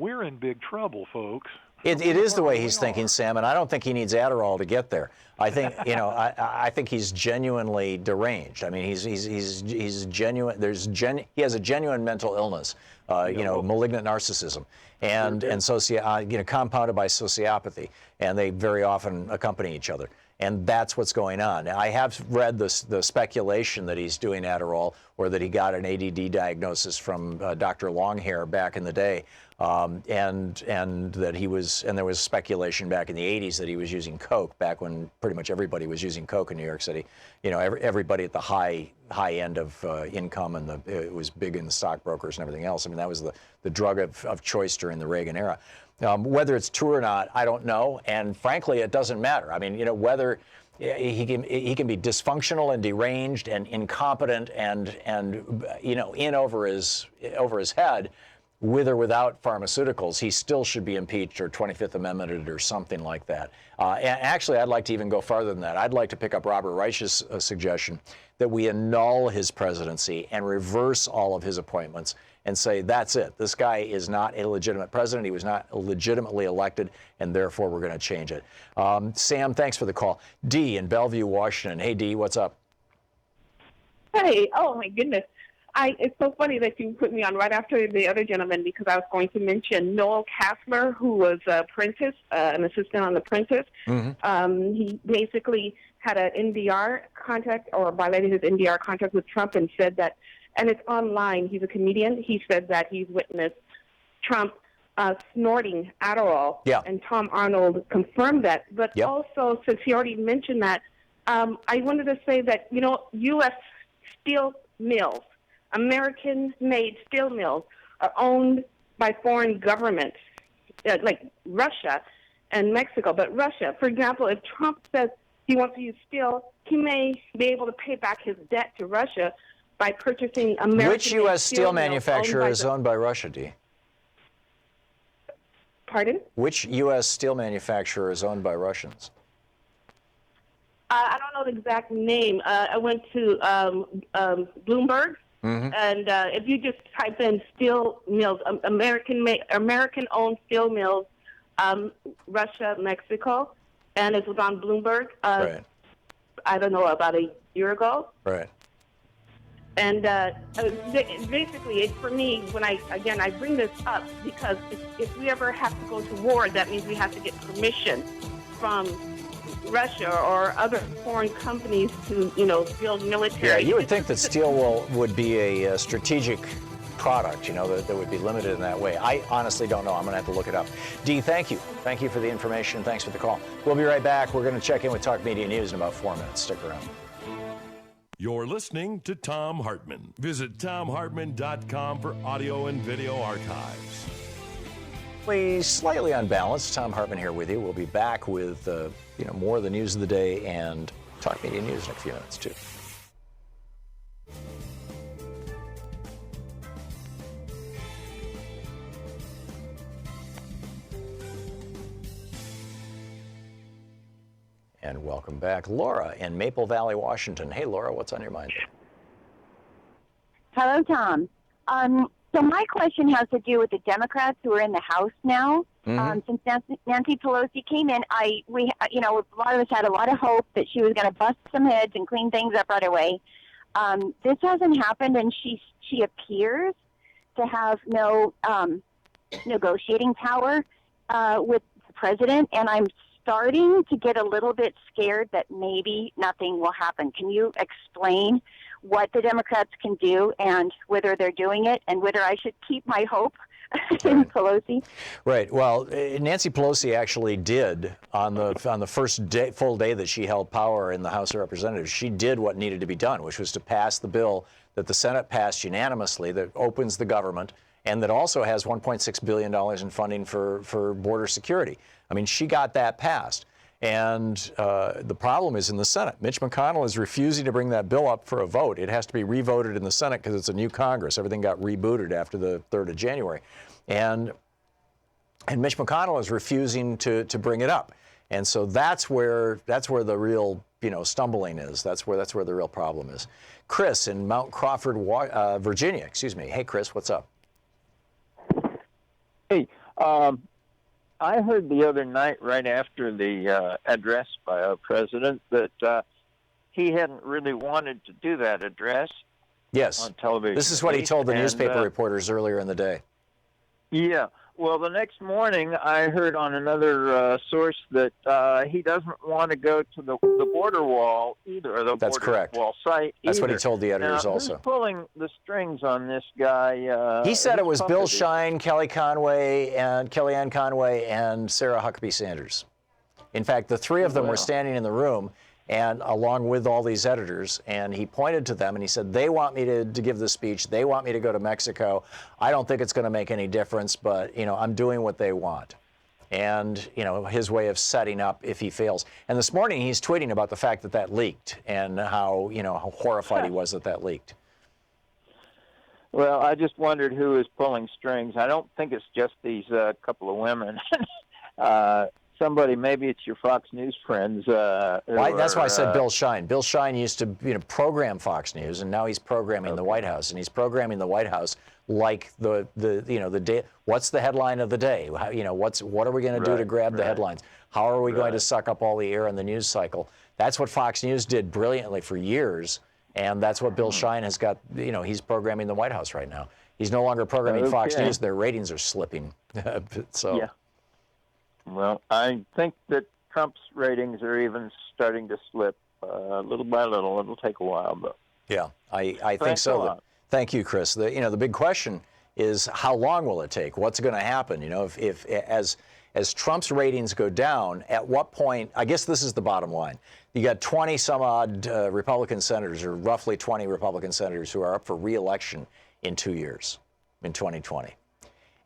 we're in big trouble, folks. It is the way he's thinking, Sam, and I don't think he needs Adderall to get there. I think, you know, I think he's genuinely deranged. I mean, he's genuine. He has a genuine mental illness, you know, malignant narcissism, and you know, compounded by sociopathy, and they very often accompany each other. And that's what's going on. Now, I have read the speculation that he's doing Adderall, or that he got an ADD diagnosis from Dr. Longhair back in the day, and that he was, and there was speculation back in the 80s that he was using coke, back when pretty much everybody was using coke in New York City. You know, everybody at the high end of income, and it was big in the stockbrokers and everything else. I mean, that was the drug of choice during the Reagan era. Whether it's true or not, I don't know, and frankly, it doesn't matter. I mean, you know, whether he can be dysfunctional and deranged and incompetent and you know, in over his head, with or without pharmaceuticals, he still should be impeached or 25th Amendmented or something like that. And actually, I'd like to even go farther than that. I'd like to pick up Robert Reich's suggestion that we annul his presidency and reverse all of his appointments and say, that's it. This guy is not a legitimate president. He was not legitimately elected, and therefore we're going to change it. Sam, thanks for the call. Dee in Bellevue, Washington. Hey, Dee, what's up? Hey, oh my goodness. It's so funny that you put me on right after the other gentleman, because I was going to mention Noel Kassler, who was an assistant on The Apprentice. Mm-hmm. He basically had an NDR contract, or violated his NDR contract with Trump, and said that, and it's online, he's a comedian, he said that he's witnessed Trump snorting Adderall, and Tom Arnold confirmed that. But also, since he already mentioned that, I wanted to say that, you know, U.S. steel mills, American-made steel mills, are owned by foreign governments, like Russia and Mexico. But Russia, for example, if Trump says he wants to use steel, he may be able to pay back his debt to Russia by purchasing American. Which U.S. steel manufacturer is owned by Russia, Dee? Pardon? Which U.S. steel manufacturer is owned by Russians? I don't know the exact name. I went to Bloomberg, and if you just type in steel mills, American-owned steel mills, Russia, Mexico, and it was on Bloomberg. Right. I don't know, about a year ago. Right. And basically, for me, when I bring this up because if we ever have to go to war, that means we have to get permission from Russia or other foreign companies to, you know, build military. Yeah, you would think that steel would be a strategic product, you know, that would be limited in that way. I honestly don't know. I'm going to have to look it up. Dee, thank you. Thank you for the information. Thanks for the call. We'll be right back. We're going to check in with Talk Media News in about 4 minutes. Stick around. You're listening to Thom Hartmann. Visit ThomHartmann.com for audio and video archives. Slightly unbalanced. Thom Hartmann here with you. We'll be back with more of the news of the day and Talk Media News in a few minutes too. And welcome back, Laura in Maple Valley, Washington. Hey, Laura, what's on your mind? Hello, Tom. So my question has to do with the Democrats who are in the House now. Mm-hmm. Since Nancy Pelosi came in, a lot of us had a lot of hope that she was going to bust some heads and clean things up right away. This hasn't happened, and she appears to have no negotiating power with the president, and I'm starting to get a little bit scared that maybe nothing will happen. Can you explain what the Democrats can do and whether they're doing it, and whether I should keep my hope in Pelosi? Right. Well, Nancy Pelosi actually did on the first full day that she held power in the House of Representatives. She did what needed to be done, which was to pass the bill that the Senate passed unanimously that opens the government and that also has $1.6 billion in funding for border security. I mean, she got that passed. And the problem is in the Senate. Mitch McConnell is refusing to bring that bill up for a vote. It has to be revoted in the Senate because it's a new Congress. Everything got rebooted after the 3rd of January. And Mitch McConnell is refusing to bring it up. And so that's where the real stumbling is. That's where the real problem is. Chris in Mount Crawford, Virginia. Excuse me. Hey, Chris, what's up? Hey, I heard the other night, right after the address by our president, that he hadn't really wanted to do that address. Yes. On television. This is what he told the newspaper reporters earlier in the day. Yeah. Well, the next morning, I heard on another source that he doesn't want to go to the border wall either, or the That's border correct. wall site That's either. what he told the editors now, also. Who's pulling the strings on this guy? He said it was Bill puppet Shine, Kellyanne Conway, and Sarah Huckabee Sanders. In fact, the three of them were standing in the room, and along with all these editors, and he pointed to them and he said, they want me to give the speech. They want me to go to Mexico. I don't think it's going to make any difference, but, you know, I'm doing what they want. And, you know, his way of setting up if he fails. And this morning he's tweeting about the fact that that leaked and how, you know, how horrified he was that that leaked. Well, I just wondered who is pulling strings. I don't think it's just these couple of women. Somebody, maybe it's your Fox News friends. That's why I said Bill Shine. Bill Shine used to, you know, program Fox News, and now he's programming the White House, and he's programming the White House like the day. What's the headline of the day? How, you know, what are we going to do to grab the headlines? How are we going to suck up all the air in the news cycle? That's what Fox News did brilliantly for years, and that's what Bill Shine has got. You know, he's programming the White House right now. He's no longer programming Fox News. Their ratings are slipping. So. Yeah. Well, I think that Trump's ratings are even starting to slip little by little. It'll take a while, but yeah, I think so. Thank you, Chris. The big question is how long will it take? What's going to happen? You know, if as Trump's ratings go down, at what point? I guess this is the bottom line. You got 20 some odd Republican senators, or roughly 20 Republican senators, who are up for re-election in 2 years, in 2020,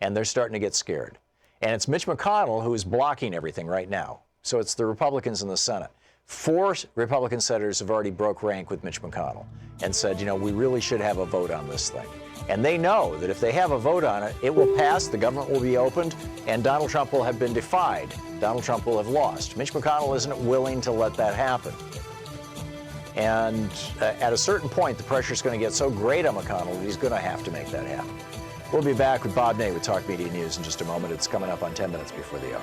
and they're starting to get scared. And it's Mitch McConnell who is blocking everything right now. So it's the Republicans in the Senate. 4 Republican senators have already broke rank with Mitch McConnell and said, you know, we really should have a vote on this thing. And they know that if they have a vote on it, it will pass, the government will be opened, and Donald Trump will have been defied. Donald Trump will have lost. Mitch McConnell isn't willing to let that happen. And at a certain point, the pressure is going to get so great on McConnell that he's going to have to make that happen. We'll be back with Bob Ney with Talk Media News in just a moment. It's coming up on 10 minutes before the hour.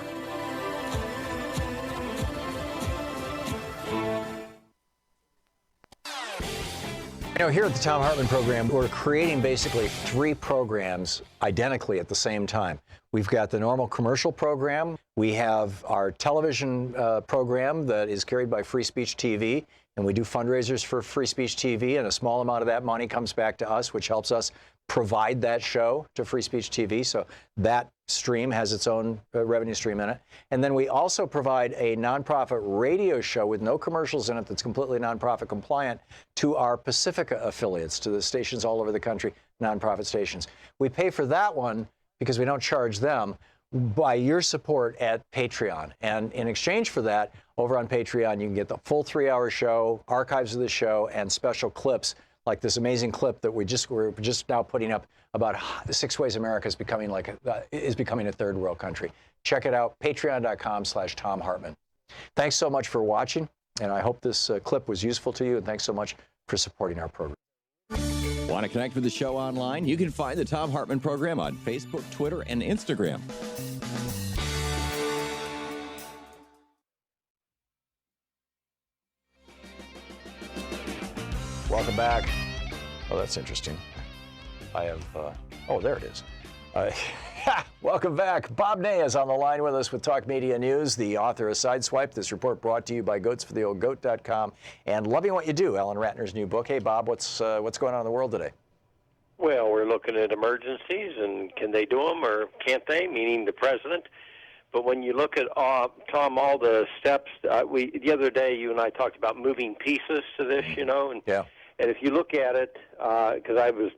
You know, here at the Thom Hartmann Program, we're creating basically 3 programs identically at the same time. We've got the normal commercial program. We have our television program that is carried by Free Speech TV, and we do fundraisers for Free Speech TV, and a small amount of that money comes back to us, which helps us provide that show to Free Speech TV. So that stream has its own revenue stream in it. And then we also provide a nonprofit radio show with no commercials in it that's completely nonprofit compliant to our Pacifica affiliates, to the stations all over the country, nonprofit stations. We pay for that one because we don't charge them by your support at Patreon. And in exchange for that, over on Patreon, you can get the full 3-hour show, archives of the show, and special clips like this amazing clip that we're just now putting up about 6 ways America is becoming a third world country. Check it out, patreon.com/Thom Hartmann. Thanks so much for watching, and I hope this clip was useful to you, and thanks so much for supporting our program. Want to connect with the show online? You can find the Thom Hartmann Program on Facebook, Twitter, and Instagram. Welcome back. Oh, that's interesting. I have, there it is. Welcome back. Bob Ney is on the line with us with Talk Media News, the author of Sideswipe. This report brought to you by goatsfortheoldgoat.com and Loving What You Do, Ellen Ratner's new book. Hey, Bob, what's going on in the world today? Well, we're looking at emergencies, and can they do them or can't they, meaning the president? But when you look at, Tom, all the steps, the other day you and I talked about moving pieces to this, you know, and if you look at it, because I was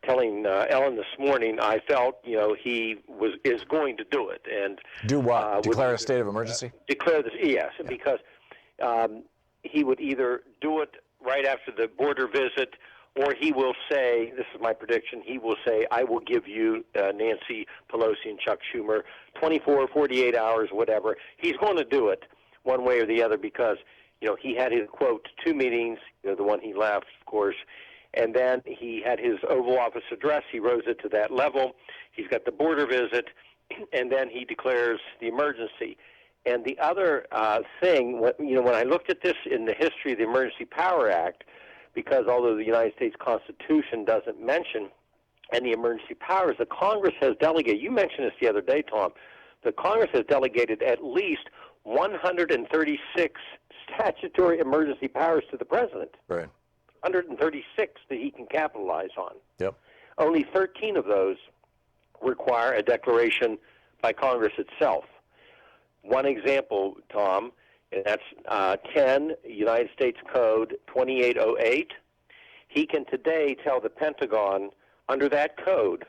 telling Ellen this morning, I felt, you know, he is going to do it. And do what? Declare a state of emergency? Declare this, yes, because he would either do it right after the border visit, or he will say, this is my prediction, he will say, I will give you Nancy Pelosi and Chuck Schumer 24, 48 hours, whatever. He's going to do it one way or the other because, you know, he had his, quote, 2 meetings, you know, the one he left, of course, and then he had his Oval Office address. He rose it to that level. He's got the border visit. and then he declares the emergency. And the other thing, when I looked at this in the history of the Emergency Power Act, because although the United States Constitution doesn't mention any emergency powers, the Congress has delegated, you mentioned this the other day, Tom, the Congress has delegated at least 136 statutory emergency powers to the president. Right. 136 that he can capitalize on. Yep. Only 13 of those require a declaration by Congress itself. One example, Tom, and that's 10 United States Code 2808. He can today tell the Pentagon, under that code,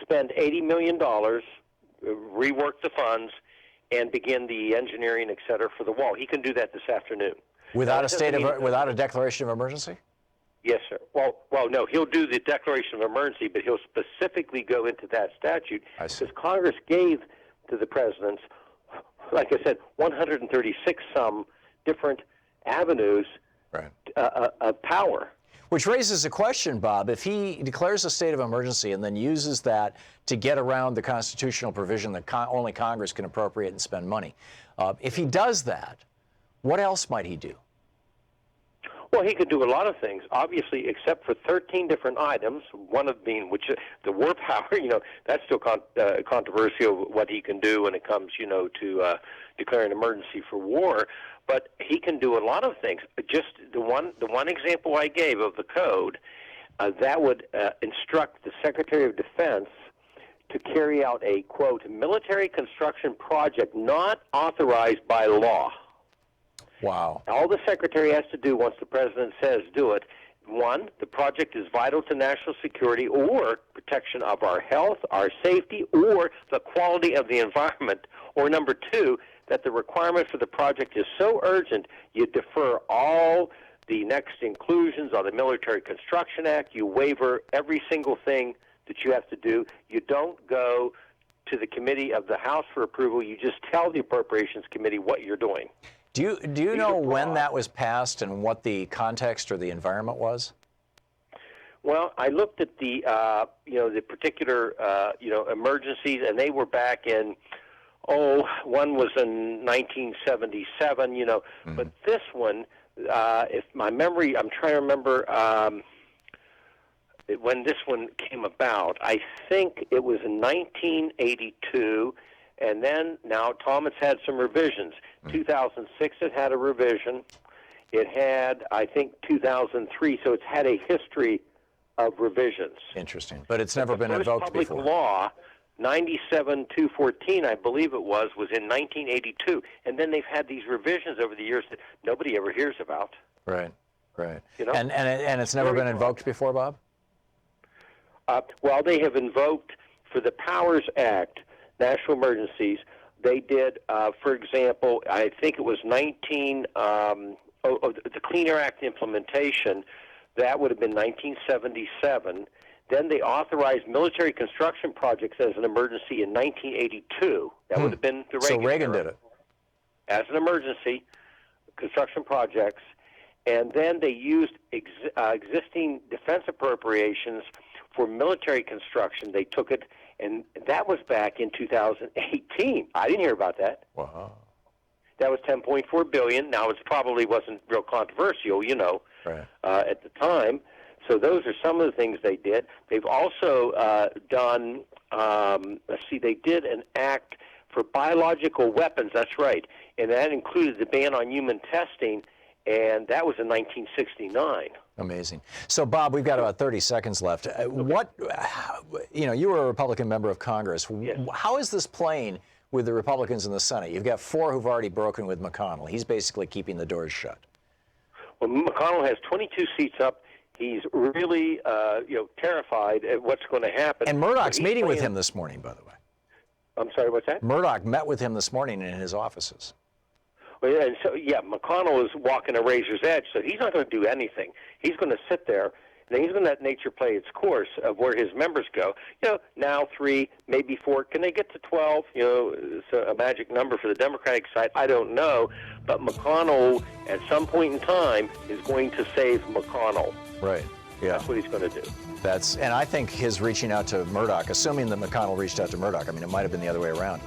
spend $80 million, rework the funds, and begin the engineering, et cetera, for the wall. He can do that this afternoon. Without without a declaration of emergency? Yes, sir. Well, no, he'll do the declaration of emergency, but he'll specifically go into that statute because Congress gave to the presidents, like I said, 136 some different avenues of power. Which raises a question, Bob. If he declares a state of emergency and then uses that to get around the constitutional provision that only Congress can appropriate and spend money, if he does that, what else might he do? Well, he could do a lot of things, obviously, except for 13 different items, one of being the war power. That's still controversial what he can do when it comes, to declare an emergency for war. But he can do a lot of things. Just the one example I gave of the code, that would instruct the Secretary of Defense to carry out a, quote, military construction project not authorized by law. Wow. All the Secretary has to do once the President says do it, one, the project is vital to national security or protection of our health, our safety, or the quality of the environment, or number two, that the requirement for the project is so urgent you defer all the next inclusions on the Military Construction Act, you waiver every single thing that you have to do, you don't go to the committee of the House for approval, you just tell the Appropriations Committee what you're doing. Do you know when that was passed and what the context or the environment was? Well, I looked at the the particular emergencies, and they were back in one was in 1977. But this one, if my memory, I'm trying to remember when this one came about. I think it was in 1982. And then now, Tom, it's had some revisions. 2006, it had a revision. It had, I think, 2003. So it's had a history of revisions. Interesting. But it's never been invoked before. Public law, 97-214, I believe it was in 1982. And then they've had these revisions over the years that nobody ever hears about. Right. And it's never been invoked before, Bob? Well, they have invoked, for the Powers Act, national emergencies, they did, for example, I think it was the Clean Air Act implementation, that would have been 1977. Then they authorized military construction projects as an emergency in 1982. That would have been the Reagan So Reagan era. did it. As an emergency, construction projects, and then they used existing defense appropriations for military construction. They took it, and that was back in 2018. I didn't hear about that. Wow. That was $10.4 billion. Now, it probably wasn't real controversial, at the time. So those are some of the things they did. They've also done, they did an act for biological weapons. That's right. And that included the ban on human testing, and that was in 1969. Amazing. So, Bob, we've got about 30 seconds left. You were a Republican member of Congress. Yes. How is this playing with the Republicans in the Senate? You've got 4 who've already broken with McConnell. He's basically keeping the doors shut. Well, McConnell has 22 seats up. He's really, terrified at what's going to happen. And Murdoch's meeting with him this morning, by the way. I'm sorry, what's that? Murdoch met with him this morning in his offices. Well, and so, McConnell is walking a razor's edge, so he's not going to do anything. He's going to sit there, and then he's going to let nature play its course of where his members go. Now 3, maybe 4. Can they get to 12? It's a magic number for the Democratic side. I don't know. But McConnell, at some point in time, is going to save McConnell. Right. Yeah. That's what he's going to do. And I think his reaching out to Murdoch, assuming that McConnell reached out to Murdoch, I mean, it might have been the other way around,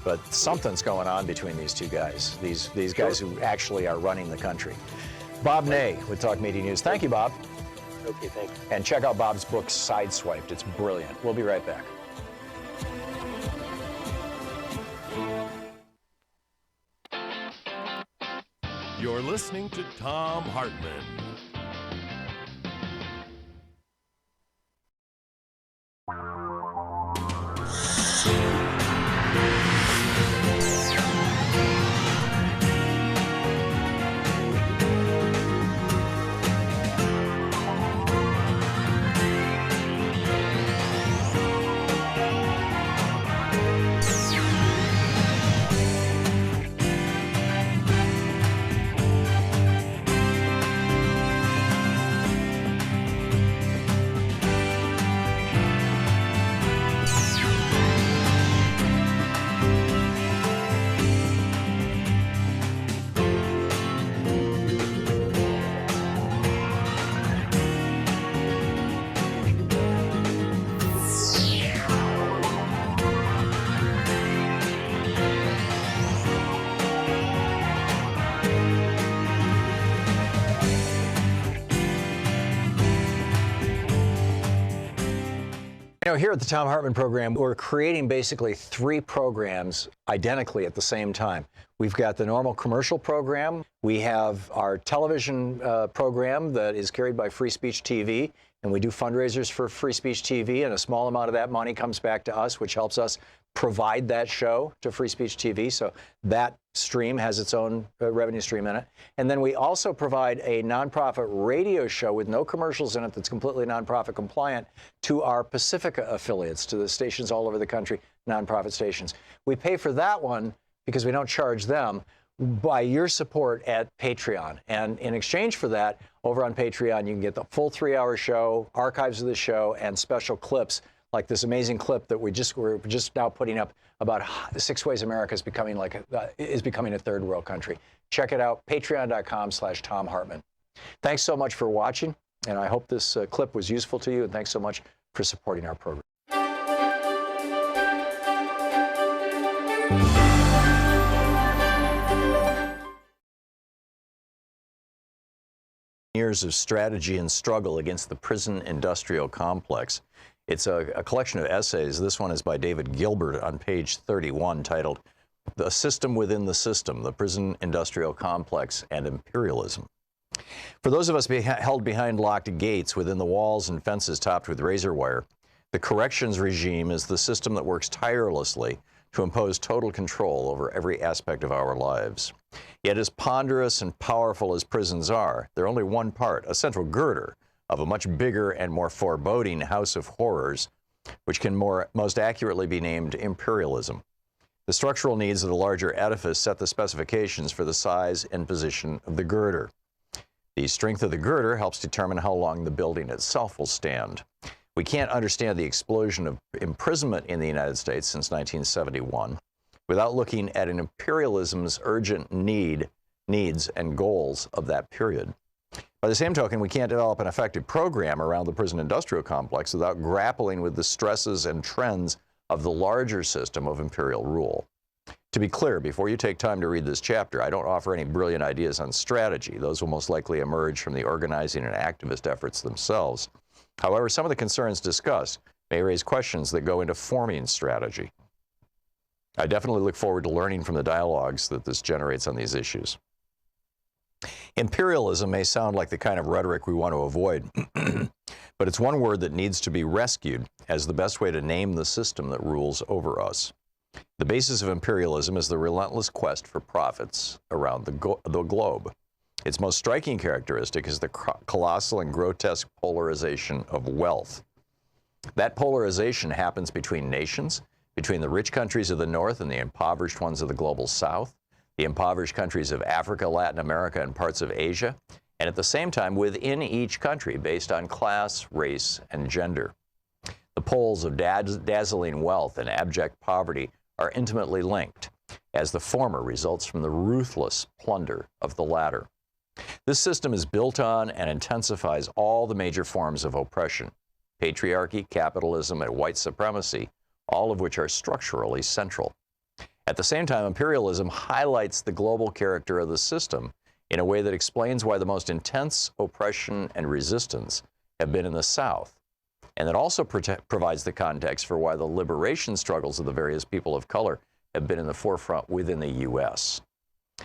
but something's going on between these two guys, these guys who actually are running the country. Bob Ney with Talk Media News. Thank you, Bob. Okay, thanks. And check out Bob's book, Sideswiped. It's brilliant. We'll be right back. You're listening to Thom Hartmann. You know, here at the Thom Hartmann Program, we're creating basically 3 programs identically at the same time. We've got the normal commercial program. We have our television program that is carried by Free Speech TV, and we do fundraisers for Free Speech TV, and a small amount of that money comes back to us, which helps us provide that show to Free Speech TV. So that stream has its own revenue stream in it. And then we also provide a nonprofit radio show with no commercials in it that's completely nonprofit compliant to our Pacifica affiliates, to the stations all over the country, nonprofit stations. We pay for that one because we don't charge them by your support at Patreon. And in exchange for that, over on Patreon, you can get the full 3-hour show, archives of the show, and special clips like this amazing clip that we're just now putting up about 6 ways America is becoming a third world country. Check it out, patreon.com/Thom Hartmann. Thanks so much for watching, and I hope this clip was useful to you, and thanks so much for supporting our program. Years of strategy and struggle against the prison industrial complex. It's a collection of essays. This one is by David Gilbert on page 31, titled "The System Within the System, the Prison Industrial Complex and Imperialism." For those of us held behind locked gates within the walls and fences topped with razor wire, the corrections regime is the system that works tirelessly to impose total control over every aspect of our lives. Yet as ponderous and powerful as prisons are, they're only one part, a central girder, of a much bigger and more foreboding house of horrors, which can most accurately be named imperialism. The structural needs of the larger edifice set the specifications for the size and position of the girder. The strength of the girder helps determine how long the building itself will stand. We can't understand the explosion of imprisonment in the United States since 1971 without looking at an imperialism's urgent needs and goals of that period. By the same token, we can't develop an effective program around the prison industrial complex without grappling with the stresses and trends of the larger system of imperial rule. To be clear, before you take time to read this chapter, I don't offer any brilliant ideas on strategy. Those will most likely emerge from the organizing and activist efforts themselves. However, some of the concerns discussed may raise questions that go into forming strategy. I definitely look forward to learning from the dialogues that this generates on these issues. Imperialism may sound like the kind of rhetoric we want to avoid, but it's one word that needs to be rescued as the best way to name the system that rules over us. The basis of imperialism is the relentless quest for profits around the globe. Its most striking characteristic is the colossal and grotesque polarization of wealth. That polarization happens between nations, between the rich countries of the North and the impoverished ones of the global South, the impoverished countries of Africa, Latin America, and parts of Asia, and at the same time within each country based on class, race, and gender. The poles of dazzling wealth and abject poverty are intimately linked, as the former results from the ruthless plunder of the latter. This system is built on and intensifies all the major forms of oppression: patriarchy, capitalism, and white supremacy, all of which are structurally central. At the same time, imperialism highlights the global character of the system in a way that explains why the most intense oppression and resistance have been in the South, and that also provides the context for why the liberation struggles of the various people of color have been in the forefront within the U.S.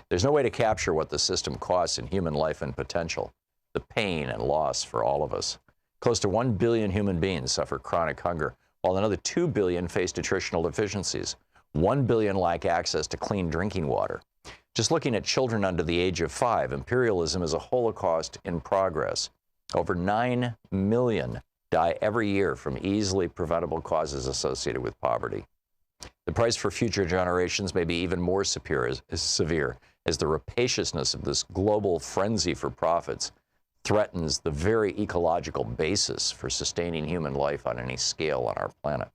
There's no way to capture what the system costs in human life and potential, the pain and loss for all of us. Close to 1 billion human beings suffer chronic hunger, while another 2 billion face nutritional deficiencies. 1 billion lack access to clean drinking water. Just looking at children under the age of 5, imperialism is a holocaust in progress. Over 9 million die every year from easily preventable causes associated with poverty. The price for future generations may be even more severe as the rapaciousness of this global frenzy for profits threatens the very ecological basis for sustaining human life on any scale on our planet.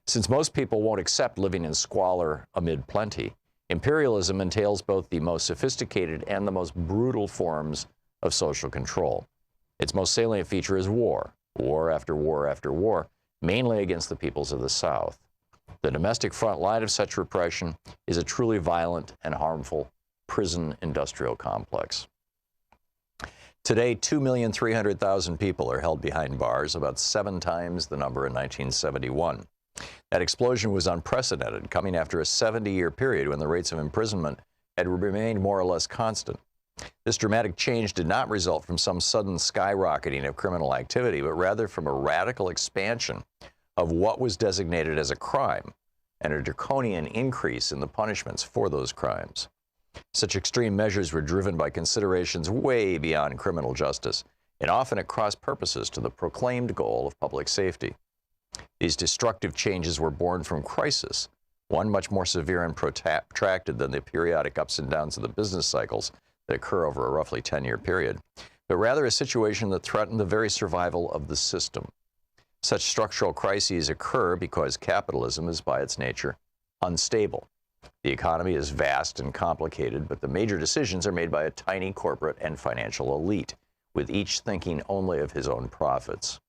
Since most people won't accept living in squalor amid plenty, imperialism entails both the most sophisticated and the most brutal forms of social control. Its most salient feature is war, war after war after war, mainly against the peoples of the South. The domestic front line of such repression is a truly violent and harmful prison industrial complex. Today, 2,300,000 people are held behind bars, about 7 times the number in 1971. That explosion was unprecedented, coming after a 70-year period when the rates of imprisonment had remained more or less constant. This dramatic change did not result from some sudden skyrocketing of criminal activity, but rather from a radical expansion of what was designated as a crime and a draconian increase in the punishments for those crimes. Such extreme measures were driven by considerations way beyond criminal justice and often at cross purposes to the proclaimed goal of public safety. These destructive changes were born from crisis, one much more severe and protracted than the periodic ups and downs of the business cycles that occur over a roughly 10-year period, but rather a situation that threatened the very survival of the system. Such structural crises occur because capitalism is by its nature unstable. The economy is vast and complicated, but the major decisions are made by a tiny corporate and financial elite, with each thinking only of his own profits.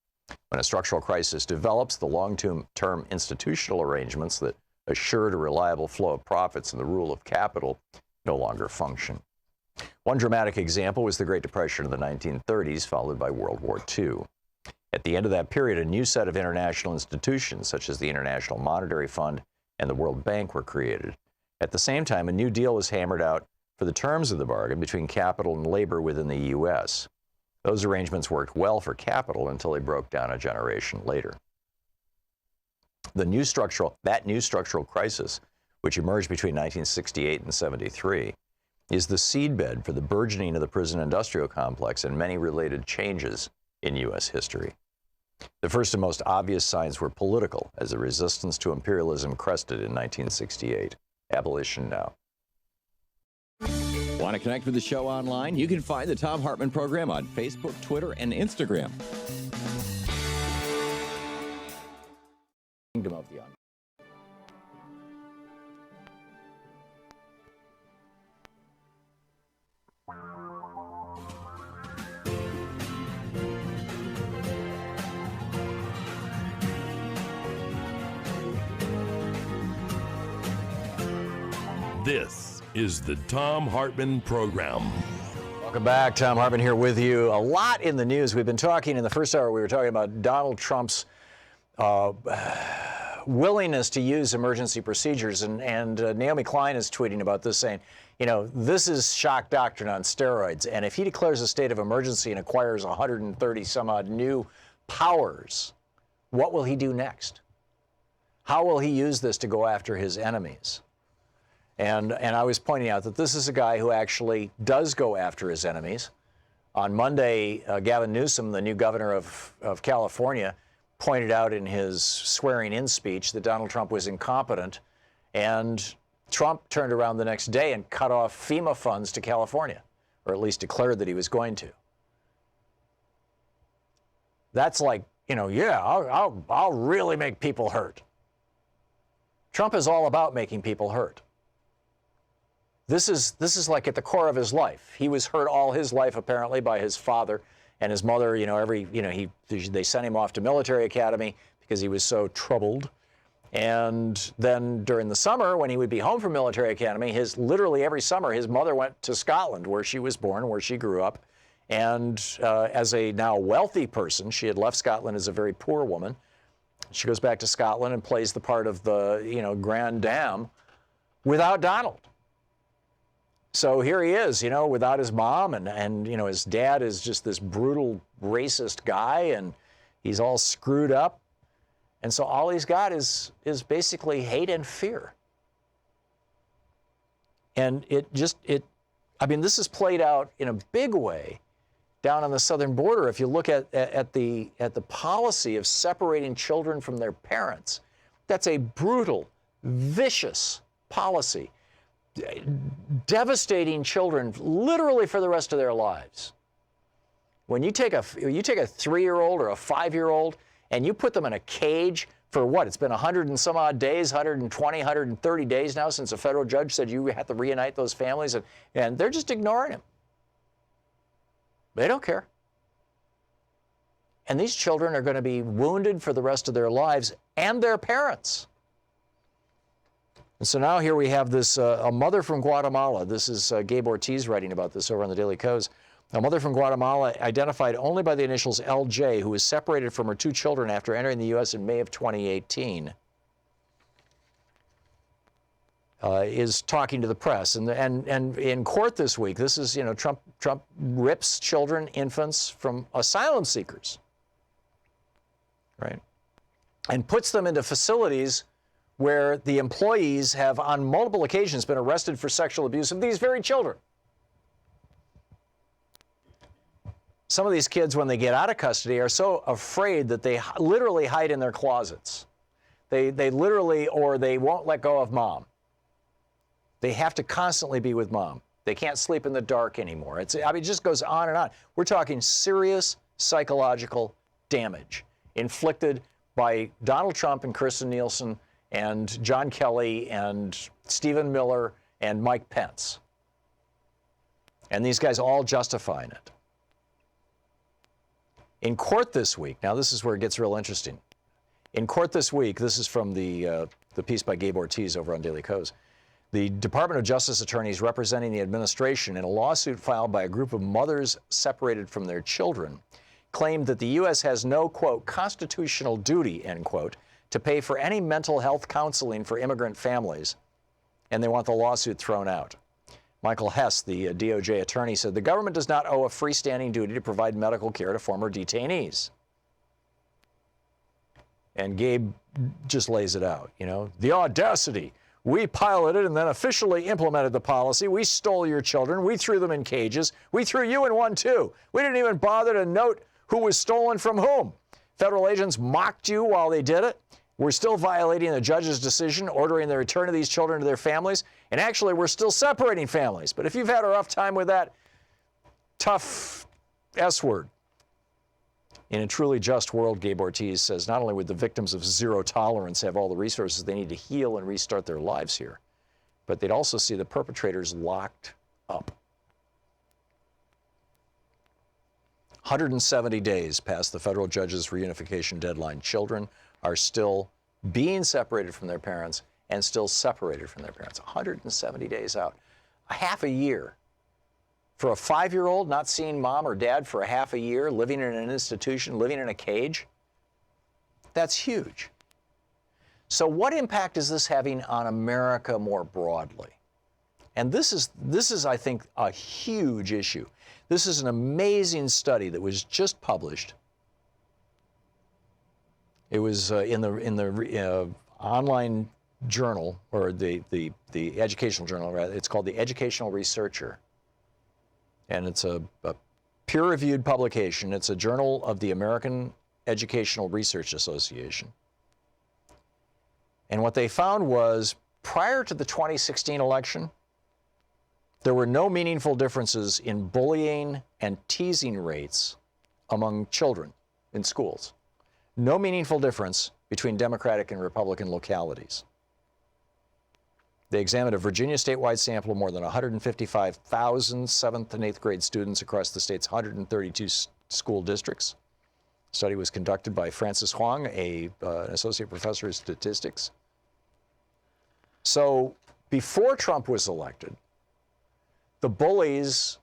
When a structural crisis develops, the long-term institutional arrangements that assured a reliable flow of profits and the rule of capital no longer function. One dramatic example was the Great Depression of the 1930s, followed by World War II. At the end of that period, a new set of international institutions, such as the International Monetary Fund and the World Bank, were created. At the same time, a new deal was hammered out for the terms of the bargain between capital and labor within the U.S. Those arrangements worked well for capital until they broke down a generation later. That new structural crisis, which emerged between 1968 and 73, is the seedbed for the burgeoning of the prison industrial complex and many related changes in U.S. history. The first and most obvious signs were political, as the resistance to imperialism crested in 1968. Abolition now. Want to connect with the show online? You can find the Thom Hartmann Program on Facebook, Twitter, and Instagram. Kingdom of the This is the Thom Hartmann Program. Welcome back. Thom Hartmann here with you. A lot in the news. We've been talking in the first hour, we were talking about Donald Trump's willingness to use emergency procedures. And Naomi Klein is tweeting about this, saying, you know, this is shock doctrine on steroids. And if he declares a state of emergency and acquires 130 some odd new powers, what will he do next? How will he use this to go after his enemies? And I was pointing out that this is a guy who actually does go after his enemies. On Monday, Gavin Newsom, the new governor of California, pointed out in his swearing-in speech that Donald Trump was incompetent, and Trump turned around the next day and cut off FEMA funds to California, or at least declared that he was going to. That's like, you know, yeah, I'll really make people hurt. Trump is all about making people hurt. This is like at the core of his life. He was hurt all his life apparently by his father and his mother. They sent him off to military academy because he was so troubled. And then during the summer, when he would be home from military academy, literally every summer, his mother went to Scotland, where she was born, where she grew up. And as a now wealthy person, she had left Scotland as a very poor woman. She goes back to Scotland and plays the part of the, Grand Dame without Donald. So here he is, without his mom, and his dad is just this brutal, racist guy, and he's all screwed up. And so all he's got is basically hate and fear. And this is played out in a big way down on the southern border. If you look at the policy of separating children from their parents, that's a brutal, vicious policy, devastating children literally for the rest of their lives. When you take a 3-year-old or a 5-year-old and you put them in a cage for what? It's been 100 and some odd days, 120, 130 days now since a federal judge said you have to reunite those families, and they're just ignoring him. They don't care. And these children are going to be wounded for the rest of their lives, and their parents. And so now here we have this, a mother from Guatemala. This is Gabe Ortiz writing about this over on the Daily Kos. A mother from Guatemala, identified only by the initials LJ, who was separated from her 2 children after entering the U.S. in May of 2018, is talking to the press. And in court this week, this is, Trump rips children, infants, from asylum seekers, right? And puts them into facilities where the employees have on multiple occasions been arrested for sexual abuse of these very children. Some of these kids, when they get out of custody, are so afraid that they literally hide in their closets. They literally, or they won't let go of mom. They have to constantly be with mom. They can't sleep in the dark anymore. It just goes on and on. We're talking serious psychological damage inflicted by Donald Trump and Kirstjen Nielsen and John Kelly and Stephen Miller and Mike Pence. And these guys all justifying it. In court this week, now this is where it gets real interesting. In court this week, this is from the piece by Gabe Ortiz over on Daily Kos. The Department of Justice attorneys representing the administration in a lawsuit filed by a group of mothers separated from their children claimed that the U.S. has no, quote, constitutional duty, end quote, to pay for any mental health counseling for immigrant families, and they want the lawsuit thrown out. Michael Hess, the DOJ attorney, said the government does not owe a freestanding duty to provide medical care to former detainees. And Gabe just lays it out, the audacity. We piloted and then officially implemented the policy. We stole your children. We threw them in cages. We threw you in one too. We didn't even bother to note who was stolen from whom. Federal agents mocked you while they did it. We're still violating the judge's decision, ordering the return of these children to their families. And actually, we're still separating families. But if you've had a rough time with that tough S word, in a truly just world, Gabe Ortiz says, not only would the victims of zero tolerance have all the resources they need to heal and restart their lives here, but they'd also see the perpetrators locked up. 170 days past the federal judge's reunification deadline, children are still being separated from their parents and still separated from their parents. 170 days out. A half a year. For a 5-year-old not seeing mom or dad for a half a year, living in an institution, living in a cage, that's huge. So what impact is this having on America more broadly? And this is, I think, a huge issue. This is an amazing study that was just published. It was in the online journal, or the educational journal, rather. It's called the Educational Researcher. And it's a peer-reviewed publication. It's a journal of the American Educational Research Association. And what they found was, prior to the 2016 election, there were no meaningful differences in bullying and teasing rates among children in schools. No meaningful difference between Democratic and Republican localities. They examined a Virginia statewide sample of more than 155,000 7th and 8th grade students across the state's 132 school districts. The study was conducted by Francis Huang, an associate professor of statistics. So before Trump was elected, the bullies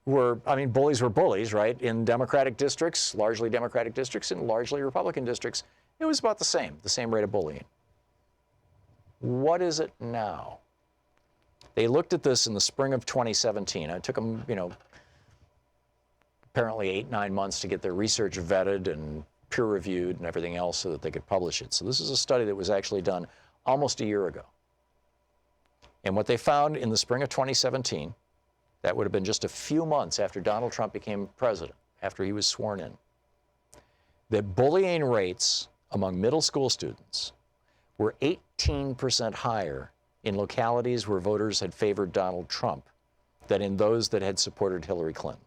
were bullies, right? In Democratic districts, largely Democratic districts, and largely Republican districts, it was about the same rate of bullying. What is it now? They looked at this in the spring of 2017. It took them, apparently 8-9 months to get their research vetted and peer-reviewed and everything else so that they could publish it. So this is a study that was actually done almost a year ago. And what they found in the spring of 2017, that would have been just a few months after Donald Trump became president, after he was sworn in, that bullying rates among middle school students were 18% higher in localities where voters had favored Donald Trump than in those that had supported Hillary Clinton.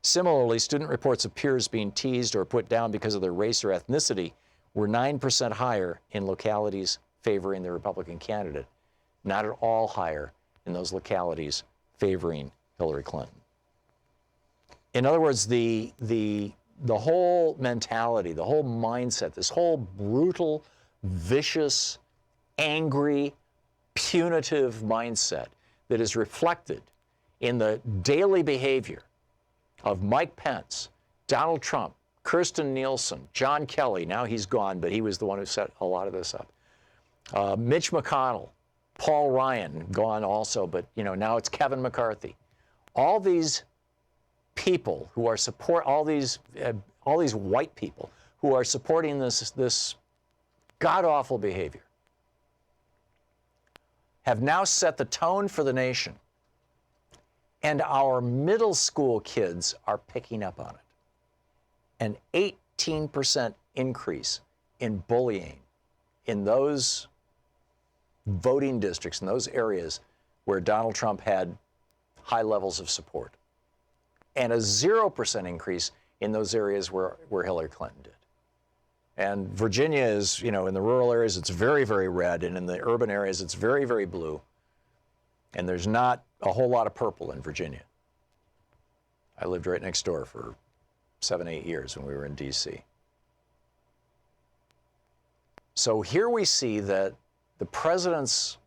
Similarly, student reports of peers being teased or put down because of their race or ethnicity were 9% higher in localities favoring the Republican candidate, not at all higher in those localities favoring Hillary Clinton. In other words, the whole mentality, the whole mindset, this whole brutal, vicious, angry, punitive mindset that is reflected in the daily behavior of Mike Pence, Donald Trump, Kirstjen Nielsen, John Kelly, now he's gone, but he was the one who set a lot of this up, Mitch McConnell, Paul Ryan, gone also, but now it's Kevin McCarthy. All these people who are all these white people who are supporting this god-awful behavior have now set the tone for the nation. And our middle school kids are picking up on it. An 18% increase in bullying in those voting districts, in those areas where Donald Trump had high levels of support. And a 0% increase in those areas where Hillary Clinton did. And Virginia is, in the rural areas, it's very, very red, and in the urban areas, it's very, very blue. And there's not a whole lot of purple in Virginia. I lived right next door for 7-8 years when we were in D.C. So here we see that the president's,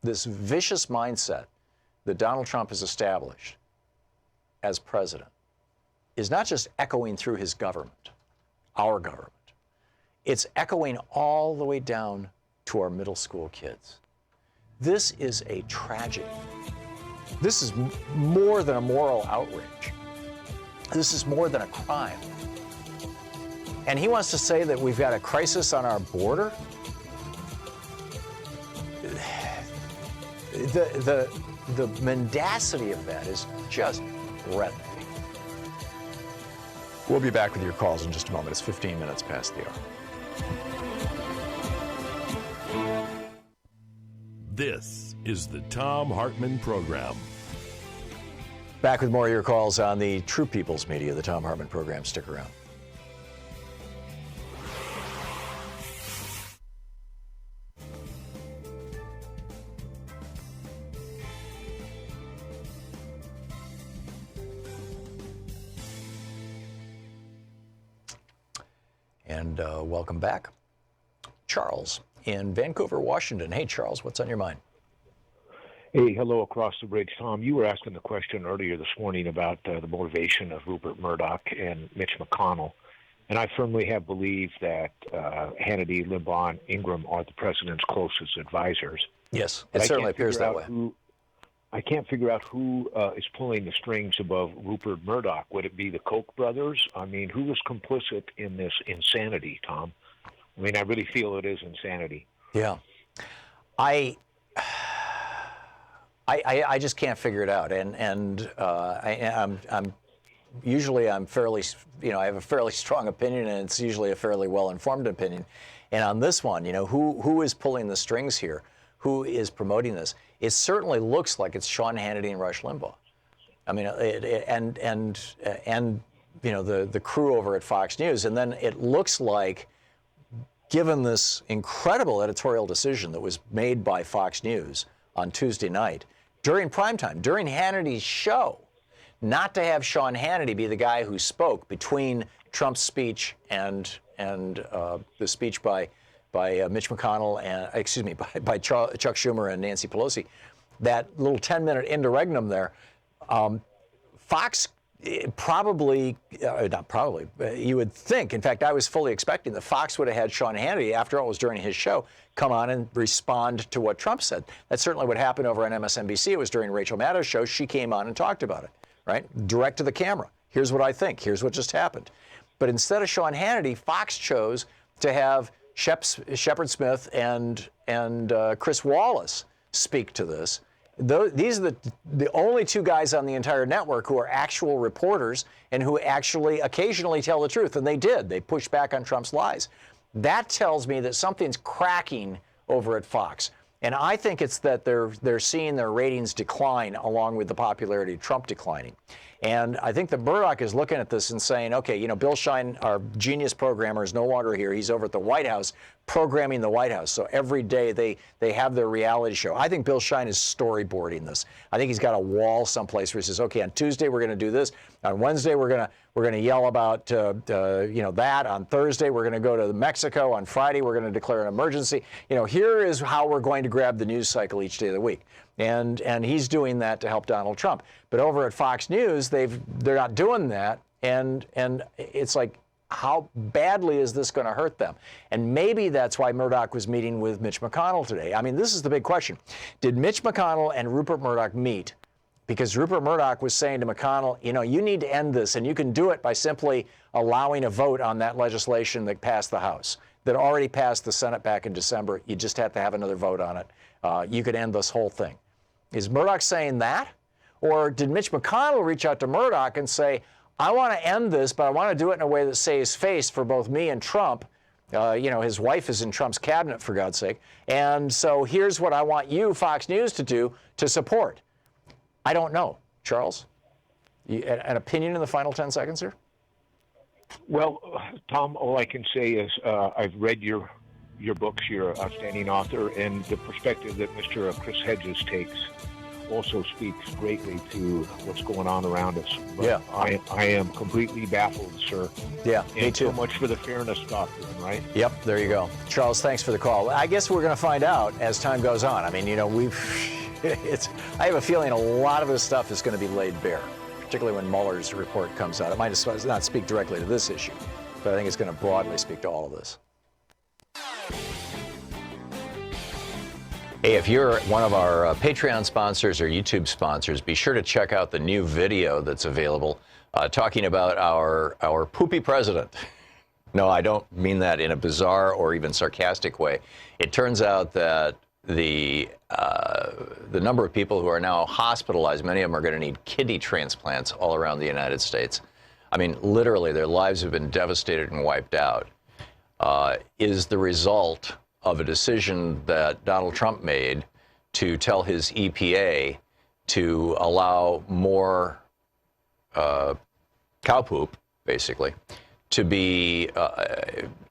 this vicious mindset that Donald Trump has established as president is not just echoing through his government, our government. It's echoing all the way down to our middle school kids. This is a tragedy. This is more than a moral outrage. This is more than a crime. And he wants to say that we've got a crisis on our border? The mendacity of that is just breathtaking. We'll be back with your calls in just a moment. It's 15 minutes past the hour. This is the Thom Hartmann Program. Back with more of your calls on the True People's Media, the Thom Hartmann Program. Stick around. And welcome back. Charles in Vancouver, Washington. Hey, Charles, what's on your mind? Hey, hello across the bridge, Tom. You were asking the question earlier this morning about the motivation of Rupert Murdoch and Mitch McConnell, and I firmly have believed that Hannity, Limbaugh, and Ingram are the president's closest advisors. Yes, it certainly appears that way. I can't figure out who is pulling the strings above Rupert Murdoch. Would it be the Koch brothers? I mean, who was complicit in this insanity, Tom? I mean, I really feel it is insanity. Yeah. I just can't figure it out, and I'm usually fairly, I have a fairly strong opinion, and it's usually a fairly well-informed opinion. And on this one, who is pulling the strings here? Who is promoting this? It certainly looks like it's Sean Hannity and Rush Limbaugh. I mean, the crew over at Fox News, and then it looks like given this incredible editorial decision that was made by Fox News on Tuesday night during primetime, during Hannity's show, not to have Sean Hannity be the guy who spoke between Trump's speech and the speech by Mitch McConnell and by Chuck Schumer and Nancy Pelosi, that little 10-minute interregnum there, Fox probably, not probably, you would think, in fact, I was fully expecting that Fox would have had Sean Hannity, after all it was during his show, come on and respond to what Trump said. That's certainly what happened over on MSNBC. It was during Rachel Maddow's show. She came on and talked about it, right? Direct to the camera. Here's what I think. Here's what just happened. But instead of Sean Hannity, Fox chose to have Shepard Smith and Chris Wallace speak to this. These are the only two guys on the entire network who are actual reporters and who actually occasionally tell the truth. And they did. They pushed back on Trump's lies. That tells me that something's cracking over at Fox. And I think it's that they're seeing their ratings decline along with the popularity of Trump declining. And I think that Murdoch is looking at this and saying, okay, you know, Bill Shine, our genius programmer, is no longer here. He's over at the White House programming the White House. So every day they have their reality show. I think Bill Shine is storyboarding this. I think he's got a wall someplace where he says, okay, on Tuesday we're going to do this. On Wednesday we're going to yell about that. On Thursday we're going to go to Mexico. On Friday we're going to declare an emergency. You know, here is how we're going to grab the news cycle each day of the week. And he's doing that to help Donald Trump. But over at Fox News, they're not doing that. And it's like, how badly is this going to hurt them? And maybe that's why Murdoch was meeting with Mitch McConnell today. I mean, this is the big question. Did Mitch McConnell and Rupert Murdoch meet? Because Rupert Murdoch was saying to McConnell, you know, you need to end this, and you can do it by simply allowing a vote on that legislation that passed the House, that already passed the Senate back in December. You just have to have another vote on it. You could end this whole thing. Is Murdoch saying that? Or did Mitch McConnell reach out to Murdoch and say, I want to end this, but I want to do it in a way that saves face for both me and Trump. You know, his wife is in Trump's cabinet, for God's sake. And so here's what I want you, Fox News, to do to support. I don't know. Charles, an opinion in the final 10 seconds here? Well, Tom, all I can say is I've read your books. You're an outstanding author, and the perspective that Mr. Chris Hedges takes also speaks greatly to what's going on around us. But yeah. I am completely baffled, sir. Yeah, and me too. So much for the fairness doctrine, right? Yep, there you go. Charles, thanks for the call. I guess we're going to find out as time goes on. I mean, you know, I have a feeling a lot of this stuff is going to be laid bare, particularly when Mueller's report comes out. It might not speak directly to this issue, but I think it's going to broadly speak to all of this. Hey, if you're one of our Patreon sponsors or YouTube sponsors, be sure to check out the new video that's available talking about our poopy president. No, I don't mean that in a bizarre or even sarcastic way. It turns out that the number of people who are now hospitalized, many of them are going to need kidney transplants all around the United States. I mean, literally, their lives have been devastated and wiped out, is the result of a decision that Donald Trump made to tell his EPA to allow more cow poop, basically, to be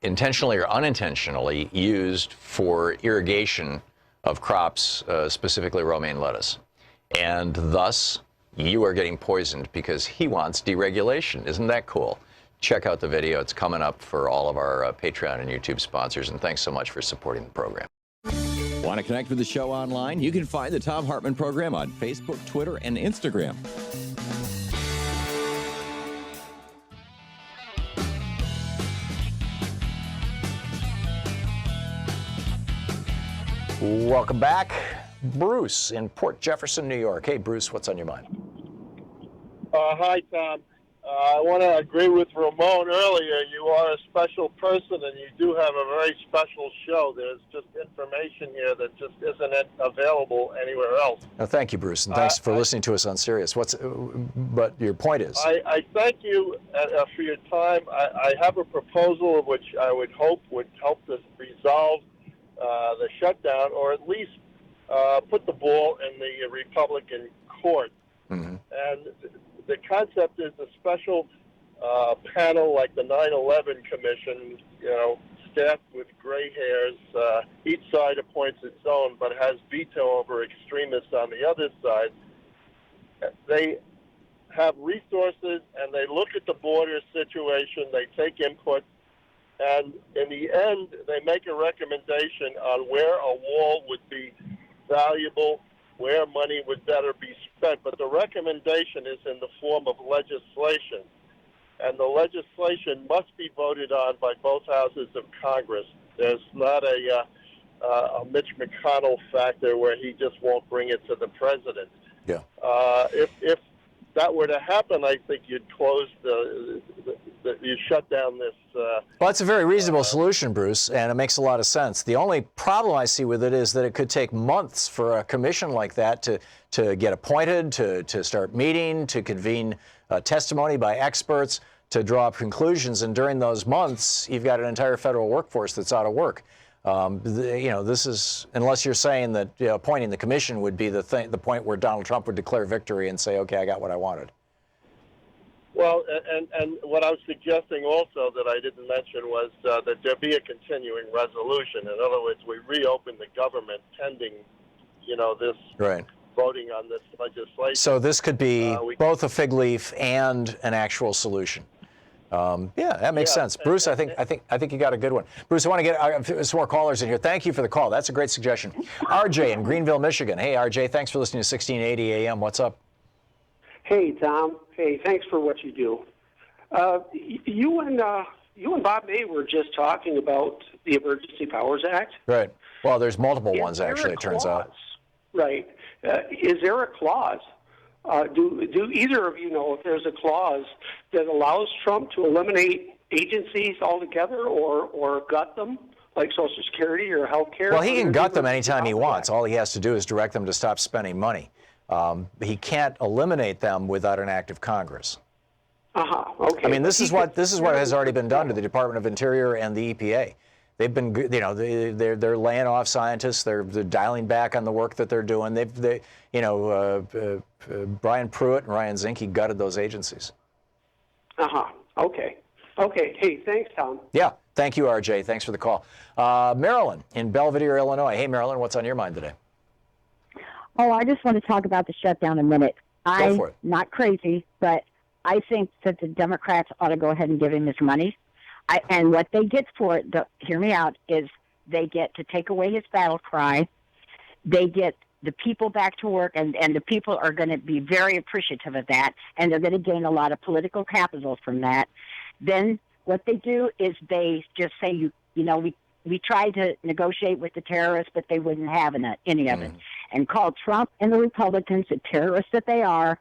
intentionally or unintentionally used for irrigation of crops, specifically romaine lettuce. And thus, you are getting poisoned because he wants deregulation. Isn't that cool? Check out the video. It's coming up for all of our Patreon and YouTube sponsors. And thanks so much for supporting the program. Want to connect with the show online? You can find the Thom Hartmann Program on Facebook, Twitter, and Instagram. Welcome back. Bruce in Port Jefferson, New York. Hey, Bruce, what's on your mind? Hi, Tom. I want to agree with Ramon earlier. You are a special person, and you do have a very special show. There's just information here that just isn't available anywhere else. No, thank you, Bruce, and thanks for listening to us on Sirius. But your point is? I thank you for your time. I have a proposal which I would hope would help us resolve the shutdown, or at least put the ball in the Republican court. Mm-hmm. And the concept is a special panel like the 9/11 Commission, staffed with gray hairs. Each side appoints its own, but has veto over extremists on the other side. They have resources, and they look at the border situation. They take input, and in the end, they make a recommendation on where a wall would be valuable, where money would better be spent. But the recommendation is in the form of legislation, and the legislation must be voted on by both houses of Congress. There's not a Mitch McConnell factor where he just won't bring it to the president. Yeah. If that were to happen, I think you'd close you'd shut down this. Well, that's a very reasonable solution, Bruce, and it makes a lot of sense. The only problem I see with it is that it could take months for a commission like that to get appointed, to start meeting, to convene testimony by experts, to draw up conclusions, and during those months, you've got an entire federal workforce that's out of work. This is, unless you're saying that appointing the commission would be the point where Donald Trump would declare victory and say, okay, I got what I wanted. Well, and what I was suggesting also that I didn't mention was that there be a continuing resolution. In other words, we reopen the government pending, this voting on this legislation. So this could be both a fig leaf and an actual solution. Yeah, that makes sense. Bruce, I think you got a good one. Bruce, I want to get some more callers in here. Thank you for the call. That's a great suggestion. RJ in Greenville, Michigan. Hey, RJ, thanks for listening to 1680 AM. What's up? Hey, Tom. Hey, thanks for what you do. You and Bob May were just talking about the Emergency Powers Act. Right. Well, there's multiple ones, actually, it turns out. Right. Is there a clause? Do either of you know if there's a clause that allows Trump to eliminate agencies altogether or gut them, like Social Security or health care? Well, he can gut them anytime he wants. All he has to do is direct them to stop spending money. He can't eliminate them without an act of Congress. Okay. I mean, this is what has already been done to the Department of Interior and the EPA. They've been, they're laying off scientists. They're dialing back on the work that they're doing. Brian Pruitt and Ryan Zinke gutted those agencies. Okay. Hey, thanks, Tom. Yeah. Thank you, RJ. Thanks for the call. Marilyn in Belvedere, Illinois. Hey, Marilyn, what's on your mind today? Oh, I just want to talk about the shutdown a minute. Go for it. I'm not crazy, but I think that the Democrats ought to go ahead and give him his money. And what they get for it, hear me out, is they get to take away his battle cry. They get the people back to work, and the people are going to be very appreciative of that, and they're going to gain a lot of political capital from that. Then what they do is they just say, we tried to negotiate with the terrorists, but they wouldn't have any of it, and call Trump and the Republicans the terrorists that they are,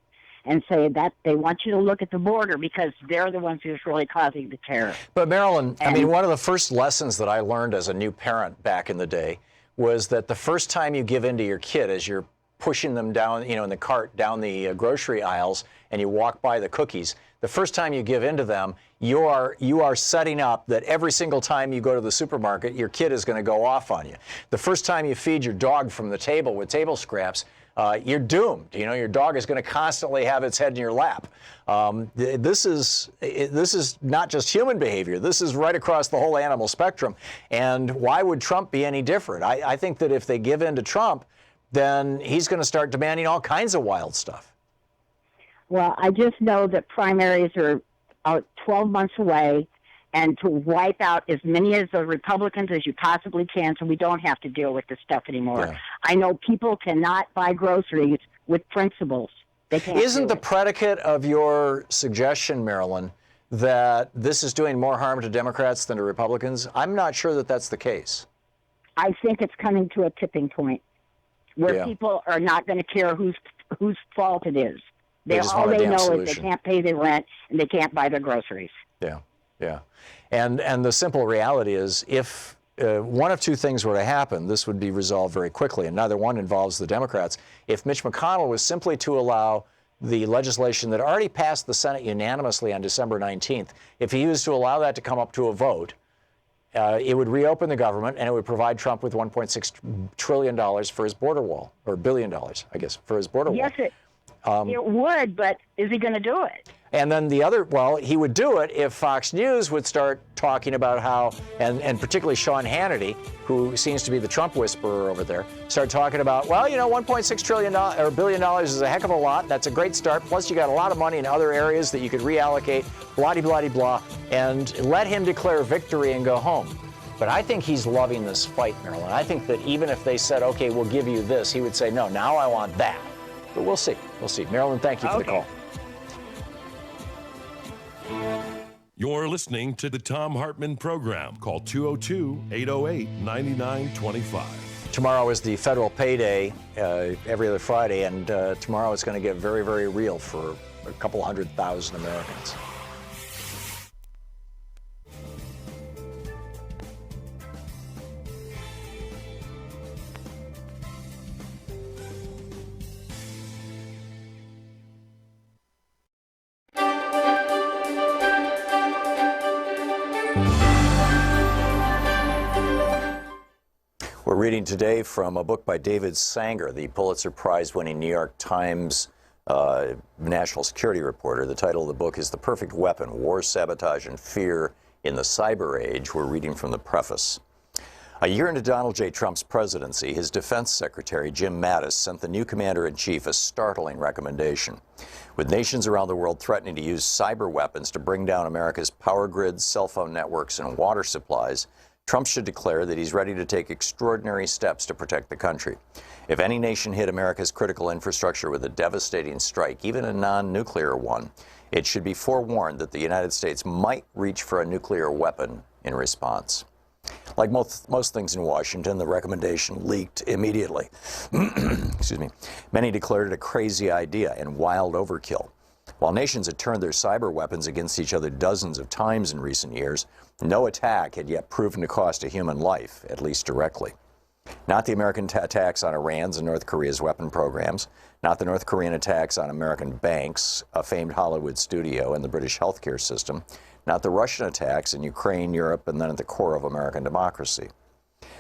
and say that they want you to look at the border because they're the ones who's really causing the terror. But Marilyn, I mean, one of the first lessons that I learned as a new parent back in the day was that the first time you give in to your kid as you're pushing them down, in the cart down the grocery aisles, and you walk by the cookies, the first time you give in to them, you are setting up that every single time you go to the supermarket, your kid is going to go off on you. The first time you feed your dog from the table with table scraps, you're doomed. Your dog is going to constantly have its head in your lap. This is not just human behavior. This is right across the whole animal spectrum. And why would Trump be any different? I think that if they give in to Trump, then he's going to start demanding all kinds of wild stuff. Well, I just know that primaries are 12 months away, and to wipe out as many of the Republicans as you possibly can so we don't have to deal with this stuff anymore. Yeah. I know people cannot buy groceries with principles. They can't. Isn't the predicate of your suggestion, Marilyn, that this is doing more harm to Democrats than to Republicans? I'm not sure that that's the case. I think it's coming to a tipping point where people are not going to care whose fault it is. All they know is they can't pay their rent and they can't buy their groceries. Yeah. And the simple reality is if one of two things were to happen, this would be resolved very quickly, and neither one involves the Democrats. If Mitch McConnell was simply to allow the legislation that already passed the Senate unanimously on December 19th, if he was to allow that to come up to a vote, it would reopen the government and it would provide Trump with $1.6 trillion for his border wall, or $1 billion, I guess, for his border wall. It would, but is he going to do it? And then the other, well, he would do it if Fox News would start talking about how, and particularly Sean Hannity, who seems to be the Trump whisperer over there, start talking about, well, you know, $1.6 billion is a heck of a lot. That's a great start. Plus, you got a lot of money in other areas that you could reallocate, blah-de-blah-de-blah, and let him declare victory and go home. But I think he's loving this fight, Marilyn. I think that even if they said, okay, we'll give you this, he would say, no, now I want that. But we'll see. We'll see. Marilyn, thank you for the call. You're listening to the Thom Hartmann Program. Call 202-808-9925. Tomorrow is the federal payday, every other Friday, and tomorrow it's going to get very, very real for a couple 100,000 Americans. We're reading today from a book by David Sanger, the Pulitzer Prize-winning New York Times national security reporter. The title of the book is The Perfect Weapon: War, Sabotage, and Fear in the Cyber Age. We're reading from the preface. A year into Donald J. Trump's presidency, his defense secretary, Jim Mattis, sent the new commander-in-chief a startling recommendation. With nations around the world threatening to use cyber weapons to bring down America's power grids, cell phone networks, and water supplies, Trump should declare that he's ready to take extraordinary steps to protect the country. If any nation hit America's critical infrastructure with a devastating strike, even a non-nuclear one, it should be forewarned that the United States might reach for a nuclear weapon in response. Like most things in Washington, the recommendation leaked immediately. Excuse me. Many declared it a crazy idea and wild overkill. While nations had turned their cyber weapons against each other dozens of times in recent years, no attack had yet proven to cost a human life, at least directly. Not the American attacks on Iran's and North Korea's weapon programs, not the North Korean attacks on American banks, a famed Hollywood studio, and the British healthcare system, not the Russian attacks in Ukraine, Europe, and then at the core of American democracy.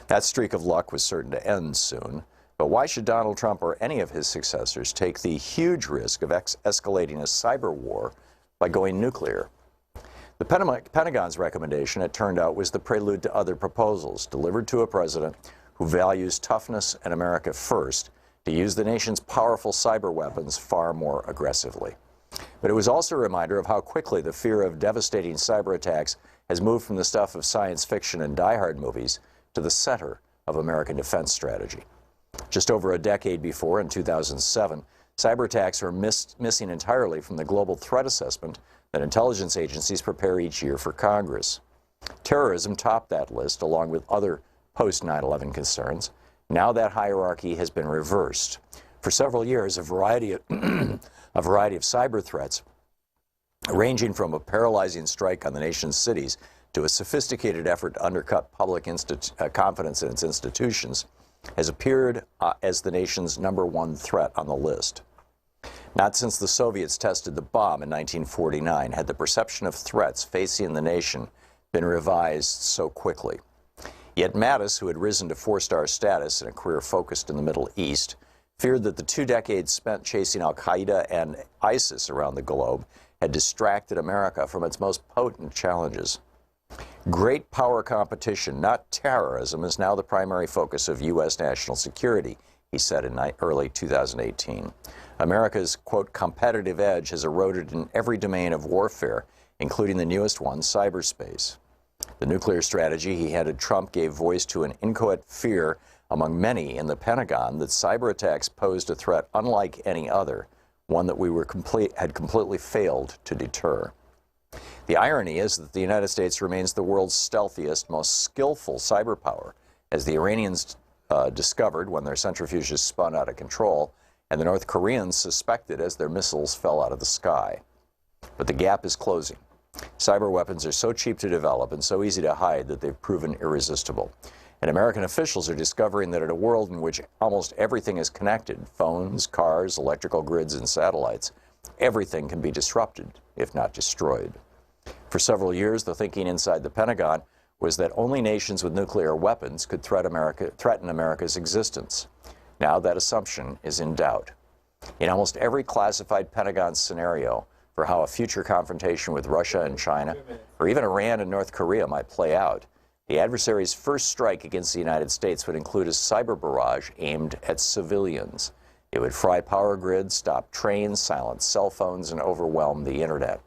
That streak of luck was certain to end soon. But why should Donald Trump or any of his successors take the huge risk of escalating a cyber war by going nuclear? The Pentagon's recommendation, it turned out, was the prelude to other proposals delivered to a president who values toughness and America first to use the nation's powerful cyber weapons far more aggressively. But it was also a reminder of how quickly the fear of devastating cyber attacks has moved from the stuff of science fiction and die-hard movies to the center of American defense strategy. Just over a decade before, in 2007, cyber attacks were missing entirely from the global threat assessment that intelligence agencies prepare each year for Congress. Terrorism topped that list, along with other post-9/11 concerns. Now that hierarchy has been reversed. For several years, a variety of cyber threats, ranging from a paralyzing strike on the nation's cities to a sophisticated effort to undercut public confidence in its institutions, has appeared as the nation's #1 threat on the list. Not since the Soviets tested the bomb in 1949 had the perception of threats facing the nation been revised so quickly. Yet Mattis, who had risen to 4-star status in a career focused in the Middle East, feared that the 2 decades spent chasing al-Qaeda and ISIS around the globe had distracted America from its most potent challenges. Great power competition, not terrorism, is now the primary focus of U.S. national security, he said in early 2018. America's, quote, competitive edge has eroded in every domain of warfare, including the newest one, cyberspace. The nuclear strategy he handed Trump gave voice to an inchoate fear among many in the Pentagon that cyber attacks posed a threat unlike any other, one that we had completely failed to deter. The irony is that the United States remains the world's stealthiest, most skillful cyber power, as the Iranians discovered when their centrifuges spun out of control, and the North Koreans suspected as their missiles fell out of the sky. But the gap is closing. Cyber weapons are so cheap to develop and so easy to hide that they've proven irresistible. And American officials are discovering that in a world in which almost everything is connected, phones, cars, electrical grids, and satellites, everything can be disrupted, if not destroyed. For several years, the thinking inside the Pentagon was that only nations with nuclear weapons could threaten America's existence. Now that assumption is in doubt. In almost every classified Pentagon scenario for how a future confrontation with Russia and China, or even Iran and North Korea might play out, the adversary's first strike against the United States would include a cyber barrage aimed at civilians. It would fry power grids, stop trains, silence cell phones, and overwhelm the internet.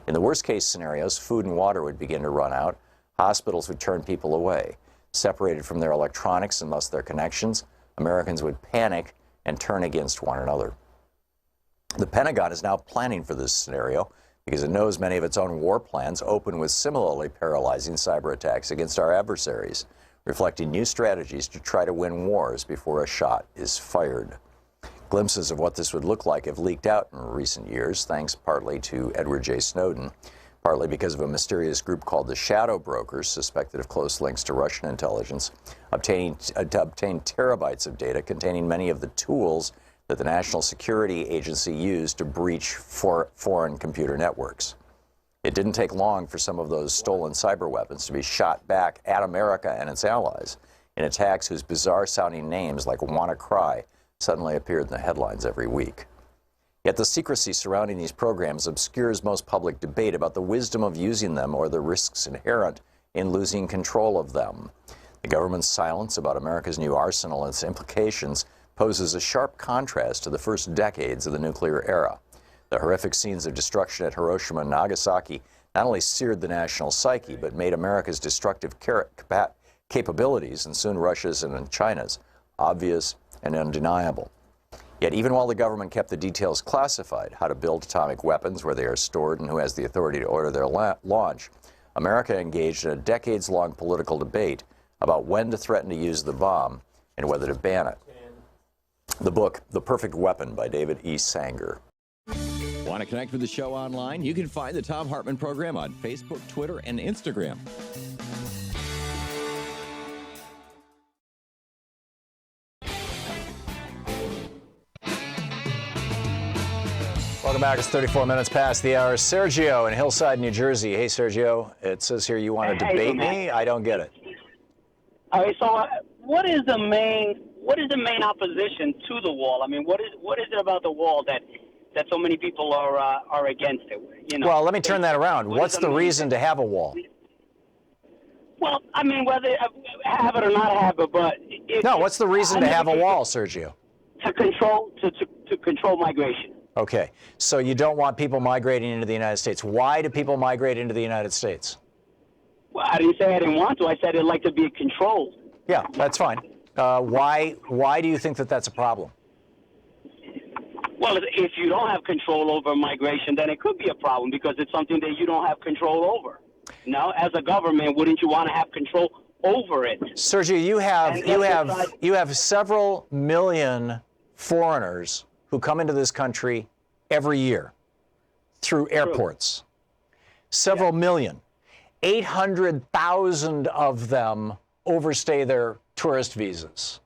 In the worst-case scenarios, food and water would begin to run out. Hospitals would turn people away. Separated from their electronics and thus their connections, Americans would panic and turn against one another. The Pentagon is now planning for this scenario because it knows many of its own war plans open with similarly paralyzing cyber attacks against our adversaries, reflecting new strategies to try to win wars before a shot is fired. Glimpses of what this would look like have leaked out in recent years, thanks partly to Edward J. Snowden, partly because of a mysterious group called the Shadow Brokers, suspected of close links to Russian intelligence, obtain terabytes of data containing many of the tools that the National Security Agency used to breach foreign computer networks. It didn't take long for some of those stolen cyber weapons to be shot back at America and its allies in attacks whose bizarre-sounding names, like WannaCry, suddenly appeared in the headlines every week. Yet the secrecy surrounding these programs obscures most public debate about the wisdom of using them or the risks inherent in losing control of them. The government's silence about America's new arsenal and its implications poses a sharp contrast to the first decades of the nuclear era. The horrific scenes of destruction at Hiroshima and Nagasaki not only seared the national psyche, but made America's destructive capabilities, and soon Russia's and China's, obvious and undeniable. Yet even while the government kept the details classified, how to build atomic weapons, where they are stored, and who has the authority to order their launch, America engaged in a decades-long political debate about when to threaten to use the bomb and whether to ban it. The book, The Perfect Weapon by David E. Sanger. Want to connect with the show online? You can find the Thom Hartmann Program on Facebook, Twitter, and Instagram. Welcome back. It's 34 minutes past the hour. Sergio in Hillside, New Jersey. Hey, Sergio. It says here you want to debate me. I don't get it. All right. So, what is the main opposition to the wall? I mean, what is it about the wall that so many people are against it? You know. Well, let me turn that around. What's the reason to have a wall? Well, I mean, whether have it or not have it, but no. What's the reason to have a wall, Sergio? To control migration. Okay, so you don't want people migrating into the United States. Why do people migrate into the United States? Well, I didn't say I didn't want to. I said I'd like to be controlled. Yeah, that's fine. Why do you think that that's a problem? Well, if you don't have control over migration, then it could be a problem because it's something that you don't have control over. Now, as a government, wouldn't you want to have control over it? Sergio, you have several million foreigners who come into this country every year through airports. Several million. 800,000 of them overstay their tourist visas.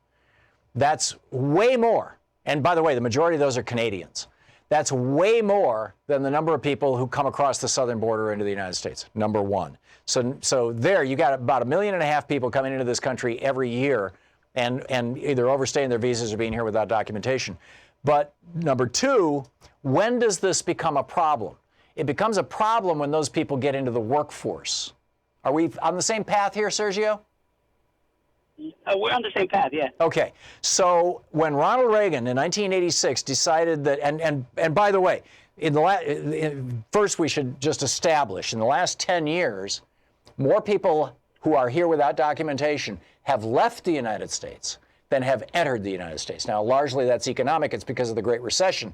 That's way more. And by the way, the majority of those are Canadians. That's way more than the number of people who come across the southern border into the United States, number one. So there you got about 1.5 million people coming into this country every year and either overstaying their visas or being here without documentation. But number two, when does this become a problem? It becomes a problem when those people get into the workforce. Are we on the same path here, Sergio? We're on the same path, yeah. Okay. So when Ronald Reagan in 1986 decided that, and by the way, first we should just establish, in the last 10 years, more people who are here without documentation have left the United States than have entered the United States. Now, largely that's economic. It's because of the Great Recession.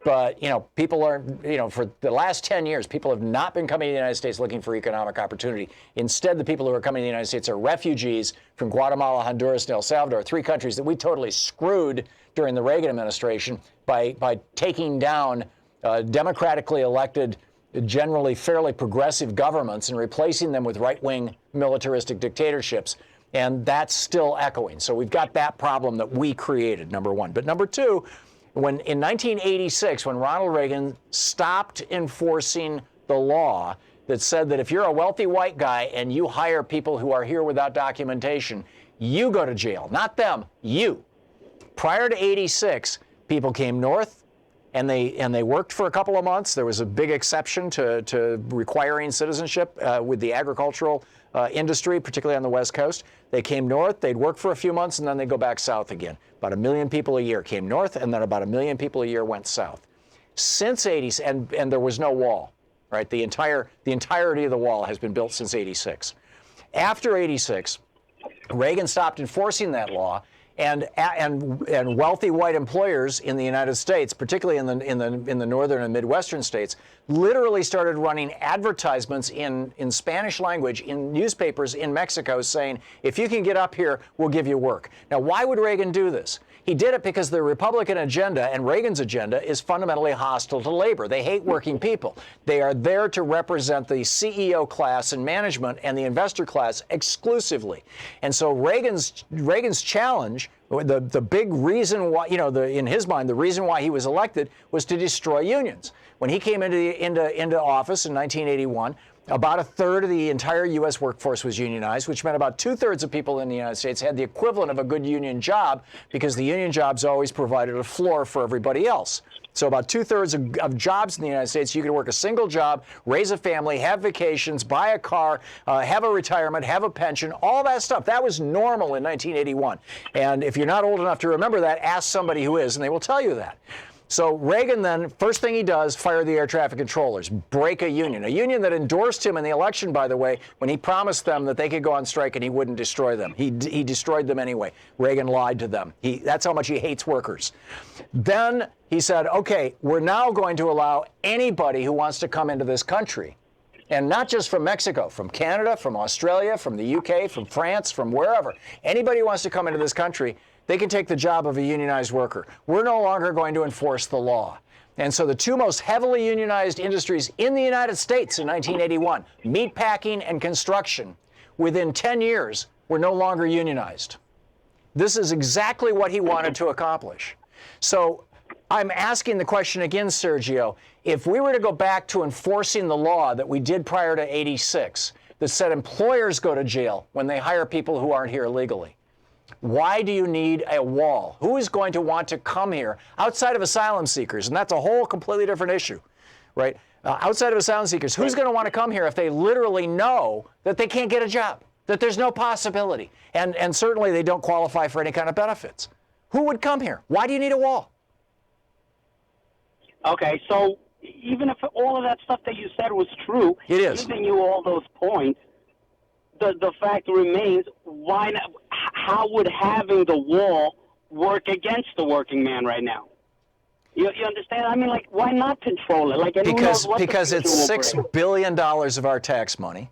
But, people are, for the last 10 years, people have not been coming to the United States looking for economic opportunity. Instead, the people who are coming to the United States are refugees from Guatemala, Honduras, and El Salvador, 3 countries that we totally screwed during the Reagan administration by taking down democratically elected, generally fairly progressive governments and replacing them with right-wing militaristic dictatorships. And that's still echoing. So we've got that problem that we created, number one. But number two, in 1986, when Ronald Reagan stopped enforcing the law that said that if you're a wealthy white guy and you hire people who are here without documentation, you go to jail. Not them, you. Prior to 86, people came north and they worked for a couple of months. There was a big exception to requiring citizenship with the agricultural industry, particularly on the West Coast. They came north, they'd work for a few months, and then they'd go back south again. About 1 million people a year came north, and then about 1 million people a year went south. Since 80, and there was no wall, right? The entirety of the wall has been built since 86. After 86, Reagan stopped enforcing that law, and wealthy white employers in the United States, particularly in the northern and midwestern states, literally started running advertisements in Spanish language in newspapers in Mexico saying, if you can get up here, we'll give you work. Now, why would Reagan do this? He did it because the Republican agenda and Reagan's agenda is fundamentally hostile to labor. They hate working people. They are there to represent the CEO class and management and the investor class exclusively. And so Reagan's challenge, the big reason why, in his mind, the reason why he was elected was to destroy unions. When he came into office in 1981, about a third of the entire U.S. workforce was unionized, which meant about 2/3 of people in the United States had the equivalent of a good union job, because the union jobs always provided a floor for everybody else. So about 2/3 of jobs in the United States, you could work a single job, raise a family, have vacations, buy a car, have a retirement, have a pension, all that stuff. That was normal in 1981. And if you're not old enough to remember that, ask somebody who is, and they will tell you that. So Reagan then, first thing he does, fire the air traffic controllers, break a union that endorsed him in the election, by the way, when he promised them that they could go on strike and he wouldn't destroy them. He destroyed them anyway. Reagan lied to them. That's how much he hates workers. Then he said, okay, we're now going to allow anybody who wants to come into this country, and not just from Mexico, from Canada, from Australia, from the UK, from France, from wherever. Anybody who wants to come into this country, they can take the job of a unionized worker. We're no longer going to enforce the law. And so the two most heavily unionized industries in the United States in 1981, meatpacking and construction, within 10 years were no longer unionized. This is exactly what he wanted to accomplish. So I'm asking the question again, Sergio, if we were to go back to enforcing the law that we did prior to 86, that said employers go to jail when they hire people who aren't here legally, why do you need a wall? Who is going to want to come here outside of asylum seekers? And that's a whole completely different issue, right? Outside of asylum seekers, who's going to want to come here if they literally know that they can't get a job, that there's no possibility, and certainly they don't qualify for any kind of benefits? Who would come here? Why do you need a wall? Okay, so even if all of that stuff that you said was true, it is. Giving you all those points, the fact remains, why not? How would having the wall work against the working man right now? You understand? I mean, like, why not control it? Like, because it's $6 billion of our tax money.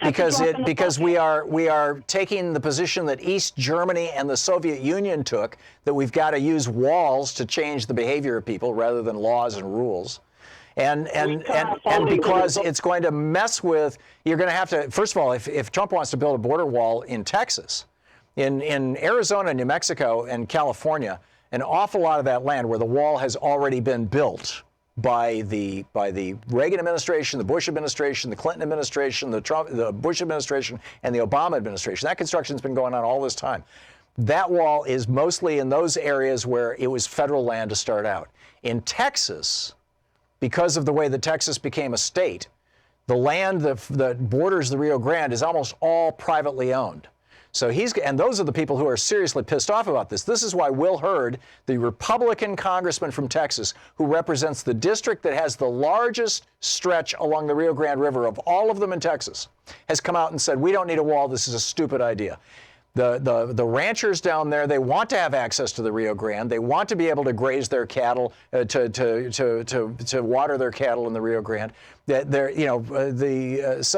Because we are taking the position that East Germany and the Soviet Union took, that we've got to use walls to change the behavior of people rather than laws and rules. And because it's going to mess with, you're going to have to, first of all, if Trump wants to build a border wall in Texas, in Arizona, New Mexico, and California, an awful lot of that land where the wall has already been built by the Reagan administration, the Bush administration, the Clinton administration, the Bush administration, and the Obama administration. That construction's been going on all this time. That wall is mostly in those areas where it was federal land to start out. In Texas, because of the way that Texas became a state, the land that borders the Rio Grande is almost all privately owned. So and those are the people who are seriously pissed off about this. This is why Will Hurd, the Republican congressman from Texas, who represents the district that has the largest stretch along the Rio Grande River of all of them in Texas, has come out and said, we don't need a wall. This is a stupid idea. The ranchers down there, they want to have access to the Rio Grande. They want to be able to graze their cattle, to water their cattle in the Rio Grande.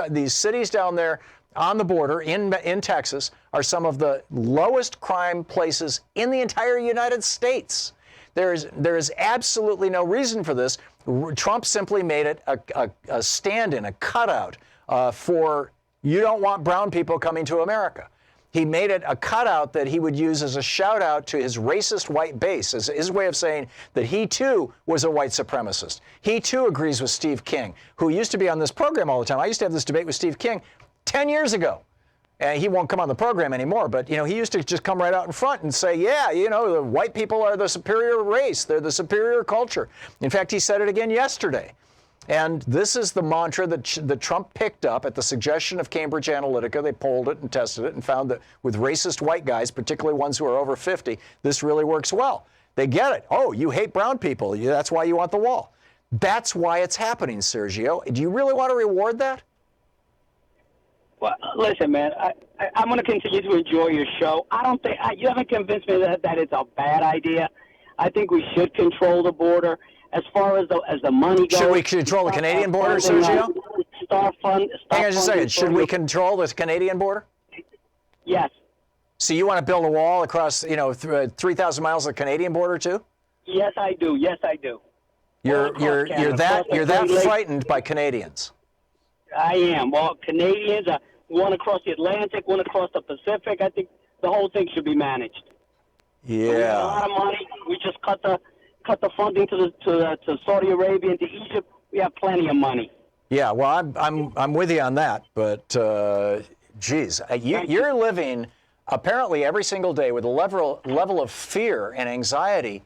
These cities down there on the border in Texas are some of the lowest crime places in the entire United States. There is absolutely no reason for this. Trump simply made it a stand-in, a cutout for you don't want brown people coming to America. He made it a cutout that he would use as a shout-out to his racist white base, as his way of saying that he, too, was a white supremacist. He, too, agrees with Steve King, who used to be on this program all the time. I used to have this debate with Steve King 10 years ago. And he won't come on the program anymore, but, you know, he used to just come right out in front and say, yeah, you know, the white people are the superior race. They're the superior culture. In fact, he said it again yesterday. And this is the mantra that Trump picked up at the suggestion of Cambridge Analytica. They polled it and tested it and found that with racist white guys, particularly ones who are over 50, this really works well. They get it. Oh, you hate brown people. That's why you want the wall. That's why it's happening, Sergio. Do you really want to reward that? Well, listen, man, I'm going to continue to enjoy your show. I don't think you haven't convinced me that it's a bad idea. I think we should control the border. As far as the money goes, should we control the Canadian border, Sergio? Hang on just a second. Should we control the Canadian border? Yes. So you want to build a wall across, you know, 3,000 miles of the Canadian border too? Yes, I do. Yes, I do. You're that frightened by Canadians? I am. Well, Canadians, one across the Atlantic, one across the Pacific. I think the whole thing should be managed. Yeah. We have a lot of money. We just cut the funding to Saudi Arabia and to Egypt. We have plenty of money. Yeah. Well, I'm with you on that, but geez, you're living apparently every single day with a level of fear and anxiety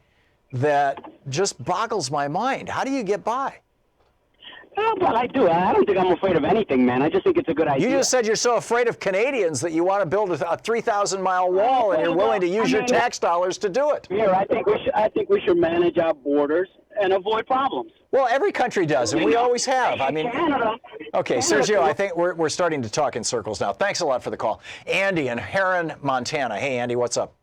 that just boggles my mind. How do you get by? Well, I do. I don't think I'm afraid of anything, man. I just think it's a good idea. You just said you're so afraid of Canadians that you want to build a 3,000-mile wall, and you're willing to use your tax dollars to do it. Yeah, I think we should manage our borders and avoid problems. Well, every country does, and we always have. I mean, Canada. Okay, Sergio, I think we're starting to talk in circles now. Thanks a lot for the call. Andy in Heron, Montana. Hey, Andy, what's up?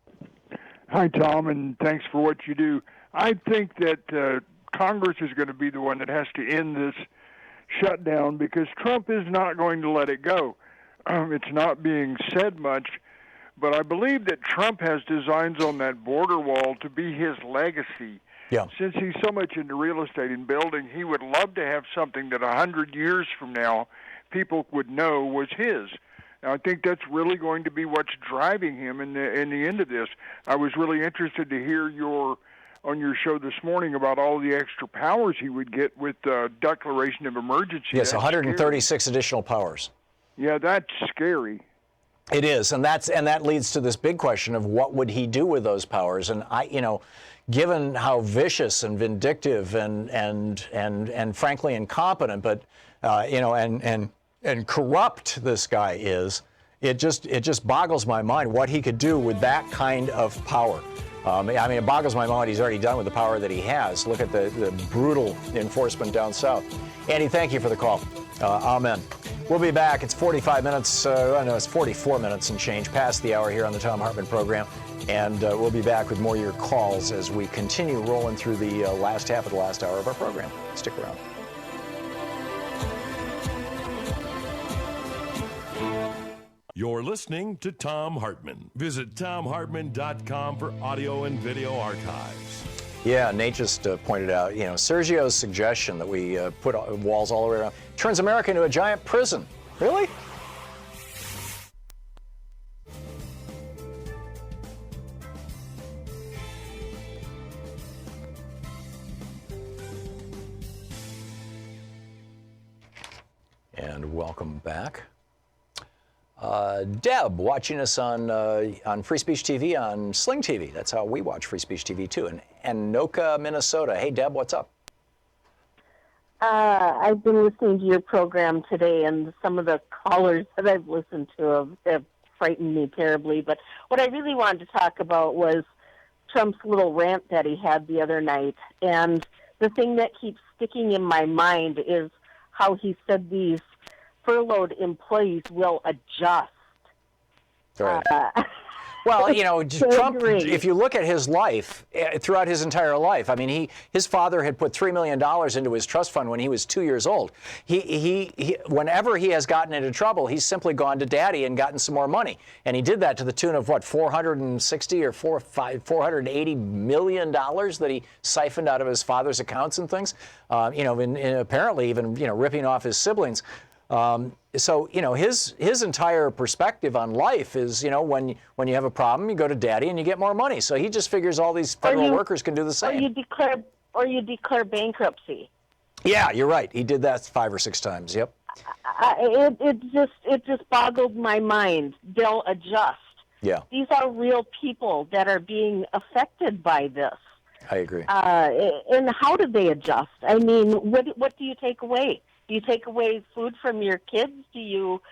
Hi, Tom, and thanks for what you do. I think that Congress is going to be the one that has to end this shutdown because Trump is not going to let it go. It's not being said much, but I believe that Trump has designs on that border wall to be his legacy. Yeah. Since he's so much into real estate and building, he would love to have something that 100 years from now people would know was his. And I think that's really going to be what's driving him in the end of this. I was really interested to hear on your show this morning about all the extra powers he would get with the declaration of emergency. Yes, That's 136 scary. additional powers. Yeah, that's scary. It is, and that leads to this big question of what would he do with those powers? And given how vicious and vindictive and frankly incompetent, but and corrupt this guy is, it just boggles my mind what he could do with that kind of power. I mean, it boggles my mind what he's already done with the power that he has. Look at the brutal enforcement down south. Andy, thank you for the call. Amen. We'll be back. It's 45 minutes. It's 44 minutes and change past the hour here on the Thom Hartmann Program. And we'll be back with more of your calls as we continue rolling through the last half of the last hour of our program. Stick around. You're listening to Thom Hartmann. Visit thomhartmann.com for audio and video archives. Yeah, Nate just pointed out, Sergio's suggestion that we put walls all the way around turns America into a giant prison. Really? And welcome back. Deb, watching us on Free Speech TV on Sling TV. That's how we watch Free Speech TV too. In Anoka, Minnesota. Hey, Deb, what's up? I've been listening to your program today, and some of the callers that I've listened to have frightened me terribly. But what I really wanted to talk about was Trump's little rant that he had the other night. And the thing that keeps sticking in my mind is how he said these furloughed employees will adjust. Right. Well, Trump, if you look at his life, throughout his entire life, I mean, his father had put $3 million into his trust fund when he was 2 years old. He whenever he has gotten into trouble, he's simply gone to daddy and gotten some more money. And he did that to the tune of, what, $460 or $480 million that he siphoned out of his father's accounts and things, and apparently even, ripping off his siblings. So, his entire perspective on life is, when you have a problem, you go to daddy and you get more money. So he just figures all these federal workers can do the same. Or you declare bankruptcy. Yeah, you're right. He did that 5 or 6 times. Yep. it just boggled my mind. They'll adjust. Yeah, These are real people that are being affected by this. I agree. And how do they adjust? I mean, what do you take away? Do you take away food from your kids? Do you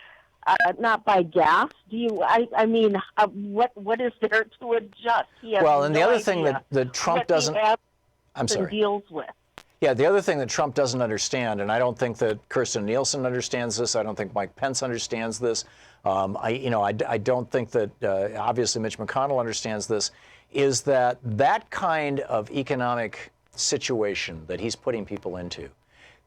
not buy gas? Do you? I mean, what is there to adjust? Well, and the other thing that Trump doesn't. I'm sorry. Deals with. Yeah, the other thing that Trump doesn't understand, and I don't think that Kirstjen Nielsen understands this. I don't think Mike Pence understands this. I don't think that obviously Mitch McConnell understands this. Is that kind of economic situation that he's putting people into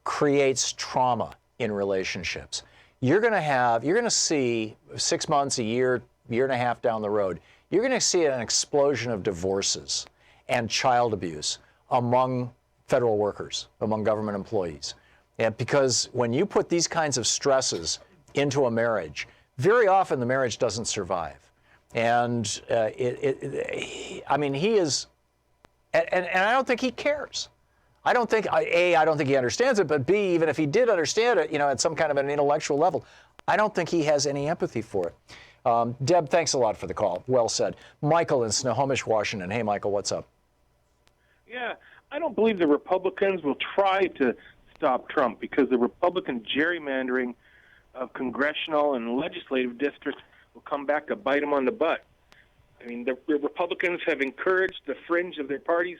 creates trauma in relationships. You're going to see 6 months, a year and a half down the road, you're going to see an explosion of divorces and child abuse among federal workers, among government employees. And because when you put these kinds of stresses into a marriage, very often the marriage doesn't survive. And he is, and I don't think he cares. I don't think he understands it, but B, even if he did understand it, at some kind of an intellectual level, I don't think he has any empathy for it. Deb, thanks a lot for the call. Well said. Michael in Snohomish, Washington. Hey, Michael, what's up? Yeah, I don't believe the Republicans will try to stop Trump because the Republican gerrymandering of congressional and legislative districts will come back to bite them on the butt. I mean, the Republicans have encouraged the fringe of their parties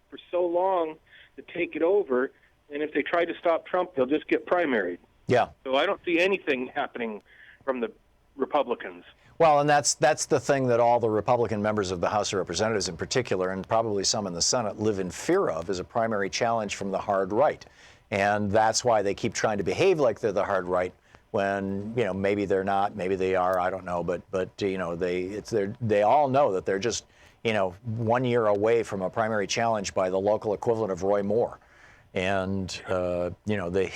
for so long to take it over, and if they try to stop Trump, they'll just get primaried. Yeah. So I don't see anything happening from the Republicans. Well, and that's the thing that all the Republican members of the House of Representatives in particular, and probably some in the Senate, live in fear of, is a primary challenge from the hard right. And that's why they keep trying to behave like they're the hard right when, maybe they're not, maybe they are, I don't know, but they all know that they're just, 1 year away from a primary challenge by the local equivalent of Roy Moore. And, they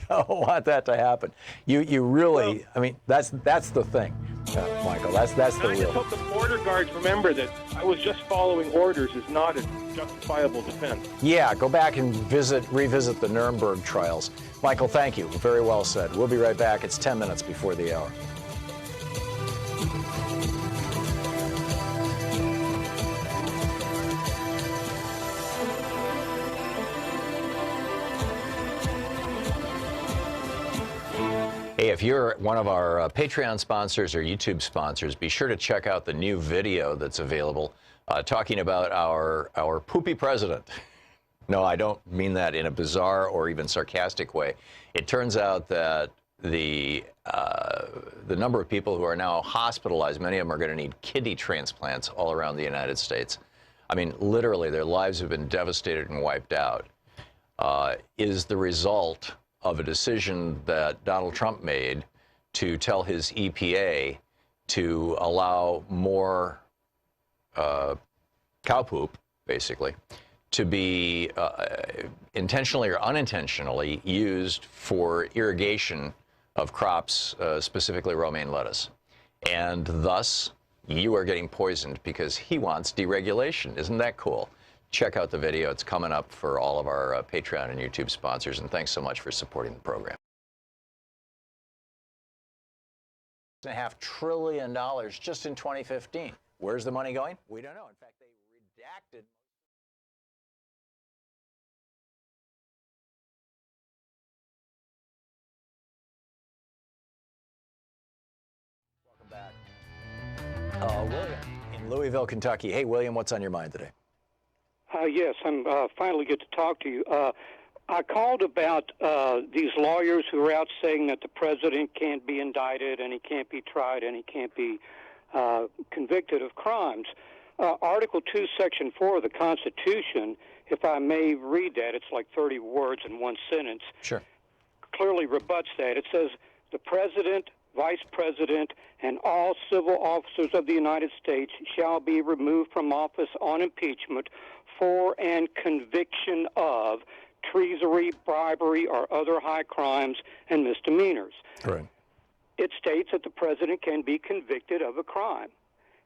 don't want that to happen. You really, that's the thing, Michael. That's the real. I just hope the border guards remember that I was just following orders is not a justifiable defense. Yeah, go back and revisit the Nuremberg trials. Michael, thank you. Very well said. We'll be right back. It's 10 minutes before the hour. Hey, if you're one of our Patreon sponsors or YouTube sponsors, be sure to check out the new video that's available talking about our poopy president. No, I don't mean that in a bizarre or even sarcastic way. It turns out that the number of people who are now hospitalized, many of them are going to need kidney transplants all around the United States. I mean, literally, their lives have been devastated and wiped out, is the result of a decision that Donald Trump made to tell his EPA to allow more cow poop, basically, to be intentionally or unintentionally used for irrigation of crops, specifically romaine lettuce. And thus, you are getting poisoned because he wants deregulation. Isn't that cool? Check out the video. It's coming up for all of our Patreon and YouTube sponsors. And thanks so much for supporting the program. $1.5 trillion just in 2015. Where's the money going? We don't know. In fact, they redacted. Welcome back. William in Louisville, Kentucky. Hey, William, what's on your mind today? Yes, I'm finally get to talk to you. I called about these lawyers who are out saying that the president can't be indicted and he can't be tried and he can't be convicted of crimes. Article 2, Section 4 of the Constitution, if I may read that, it's like 30 words in one sentence. Sure. Clearly rebuts that. It says, the president, vice president, and all civil officers of the United States shall be removed from office on impeachment for and conviction of treason, bribery, or other high crimes and misdemeanors. Right. It states that the president can be convicted of a crime,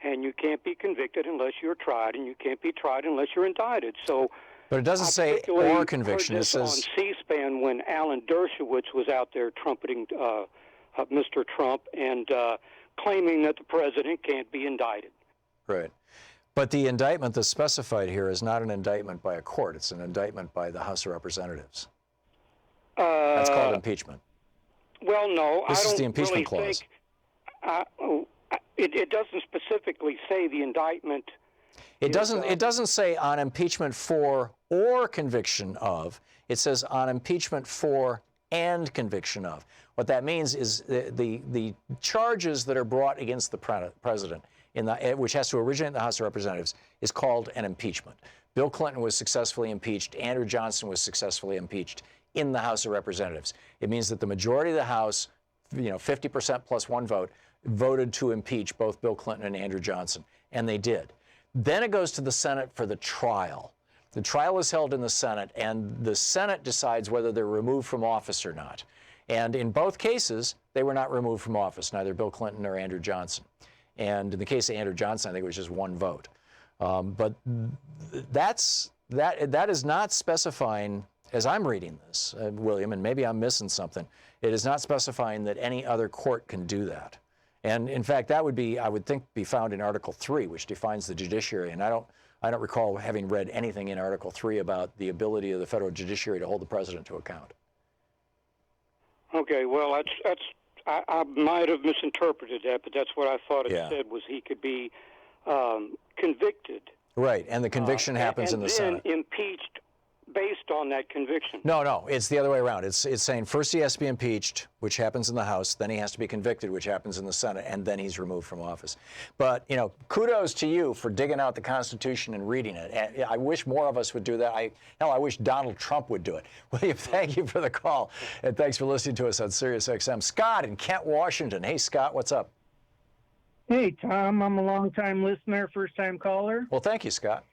and you can't be convicted unless you're tried, and you can't be tried unless you're indicted. So But it doesn't say or conviction. It says on C-SPAN when Alan Dershowitz was out there trumpeting Mr. Trump and claiming that the president can't be indicted. right. But the indictment that's specified here is not an indictment by a court. It's an indictment by the House of Representatives. That's called impeachment. Well, no, This I is don't the impeachment really clause. think. It doesn't specifically say the indictment. It doesn't say on impeachment for or conviction of. It says on impeachment for and conviction of. What that means is the charges that are brought against the president, which has to originate in the House of Representatives, is called an impeachment. Bill Clinton was successfully impeached. Andrew Johnson was successfully impeached in the House of Representatives. It means that the majority of the House, 50% plus one vote, voted to impeach both Bill Clinton and Andrew Johnson, and they did. Then it goes to the Senate for the trial. The trial is held in the Senate, and the Senate decides whether they're removed from office or not. And in both cases, they were not removed from office, neither Bill Clinton nor Andrew Johnson. And in the case of Andrew Johnson, I think it was just one vote. But that is not specifying, as I'm reading this, William, and maybe I'm missing something, it is not specifying that any other court can do that. And in fact, that would be, I would think, be found in Article 3, which defines the judiciary. And I don't recall having read anything in Article 3 about the ability of the federal judiciary to hold the president to account. Okay, well, I might have misinterpreted that, but that's what I thought it said, was he could be convicted. Right, and the conviction happens in the Senate. And then impeached based on that conviction. No, it's the other way around. It's saying first he has to be impeached, which happens in the House, then he has to be convicted, which happens in the Senate, and then he's removed from office. But, kudos to you for digging out the Constitution and reading it. And I wish more of us would do that. I wish Donald Trump would do it. William, thank you for the call, and thanks for listening to us on Sirius XM. Scott in Kent, Washington. Hey, Scott, what's up? Hey, Tom, I'm a long-time listener, first-time caller. Well, thank you, Scott.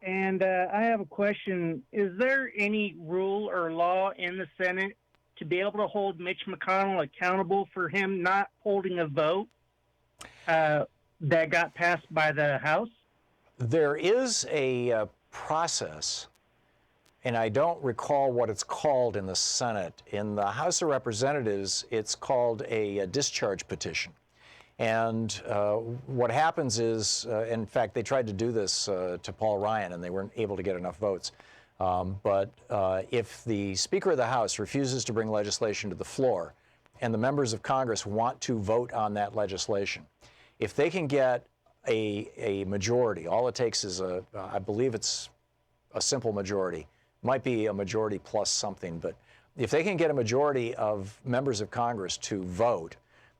And I have a question. Is there any rule or law in the Senate to be able to hold Mitch McConnell accountable for him not holding a vote that got passed by the House? There is a process, and I don't recall what it's called in the Senate. In the House of Representatives, it's called a discharge petition. And what happens is, in fact, they tried to do this to Paul Ryan, and they weren't able to get enough votes. But if the Speaker of the House refuses to bring legislation to the floor, and the members of Congress want to vote on that legislation, if they can get a majority, all it takes is I believe it's a simple majority, might be a majority plus something, but if they can get a majority of members of Congress to vote,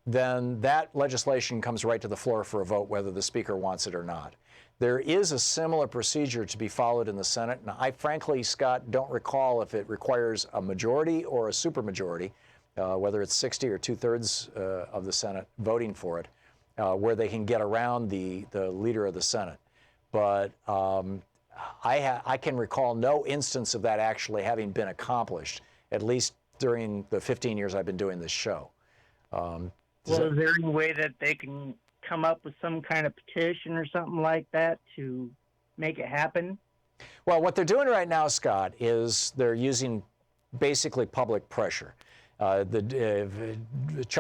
then that legislation comes right to the floor for a vote, whether the Speaker wants it or not. There is a similar procedure to be followed in the Senate. And I frankly, Scott, don't recall if it requires a majority or a supermajority, whether it's 60 or 2/3 of the Senate voting for it, where they can get around the leader of the Senate. But I can recall no instance of that actually having been accomplished, at least during the 15 years I've been doing this show. Is there any way that they can come up with some kind of petition or something like that to make it happen? Well, what they're doing right now, Scott, is they're using basically public pressure. Chuck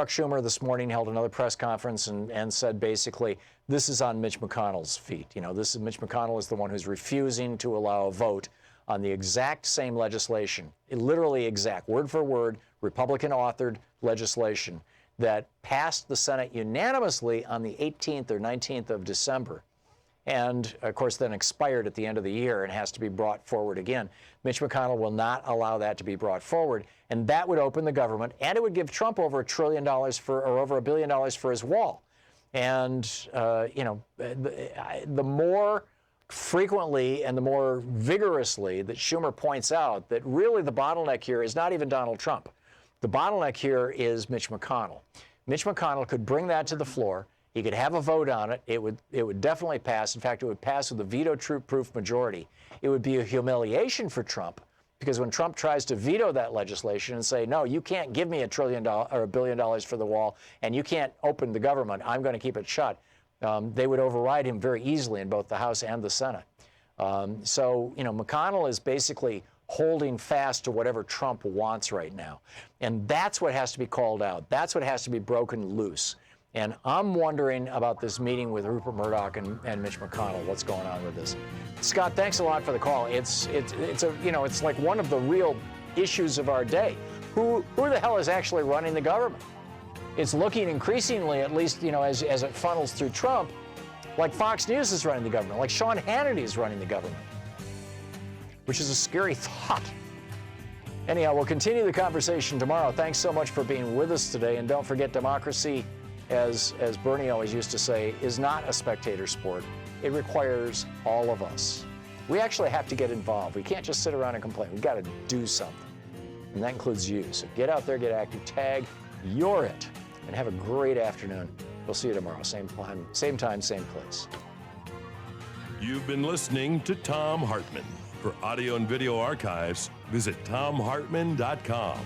Schumer this morning held another press conference and said basically, this is on Mitch McConnell's feet. Mitch McConnell is the one who's refusing to allow a vote on the exact same legislation, literally exact, word for word, Republican-authored legislation that passed the Senate unanimously on the 18th or 19th of December, and, of course, then expired at the end of the year and has to be brought forward again. Mitch McConnell will not allow that to be brought forward, and that would open the government, and it would give Trump over $1 trillion or over $1 billion for his wall. And, the more frequently and the more vigorously that Schumer points out that really the bottleneck here is not even Donald Trump. The bottleneck here is Mitch McConnell. Mitch McConnell could bring that to the floor. He could have a vote on it. It would definitely pass. In fact, it would pass with a veto-proof majority. It would be a humiliation for Trump, because when Trump tries to veto that legislation and say, no, you can't give me $1 trillion or $1 billion for the wall, and you can't open the government, I'm going to keep it shut, they would override him very easily in both the House and the Senate. So, McConnell is basically holding fast to whatever Trump wants right now. And that's what has to be called out. That's what has to be broken loose. And I'm wondering about this meeting with Rupert Murdoch and Mitch McConnell. What's going on with this? Scott, thanks a lot for the call. It's like one of the real issues of our day. Who the hell is actually running the government? It's looking increasingly, at least, as it funnels through Trump, like Fox News is running the government, like Sean Hannity is running the government, which is a scary thought. Anyhow, we'll continue the conversation tomorrow. Thanks so much for being with us today. And don't forget, democracy, as Bernie always used to say, is not a spectator sport. It requires all of us. We actually have to get involved. We can't just sit around and complain. We've got to do something. And that includes you. So get out there, get active, tag, you're it. And have a great afternoon. We'll see you tomorrow. Same time, same place. You've been listening to Thom Hartmann. For audio and video archives, visit thomhartmann.com.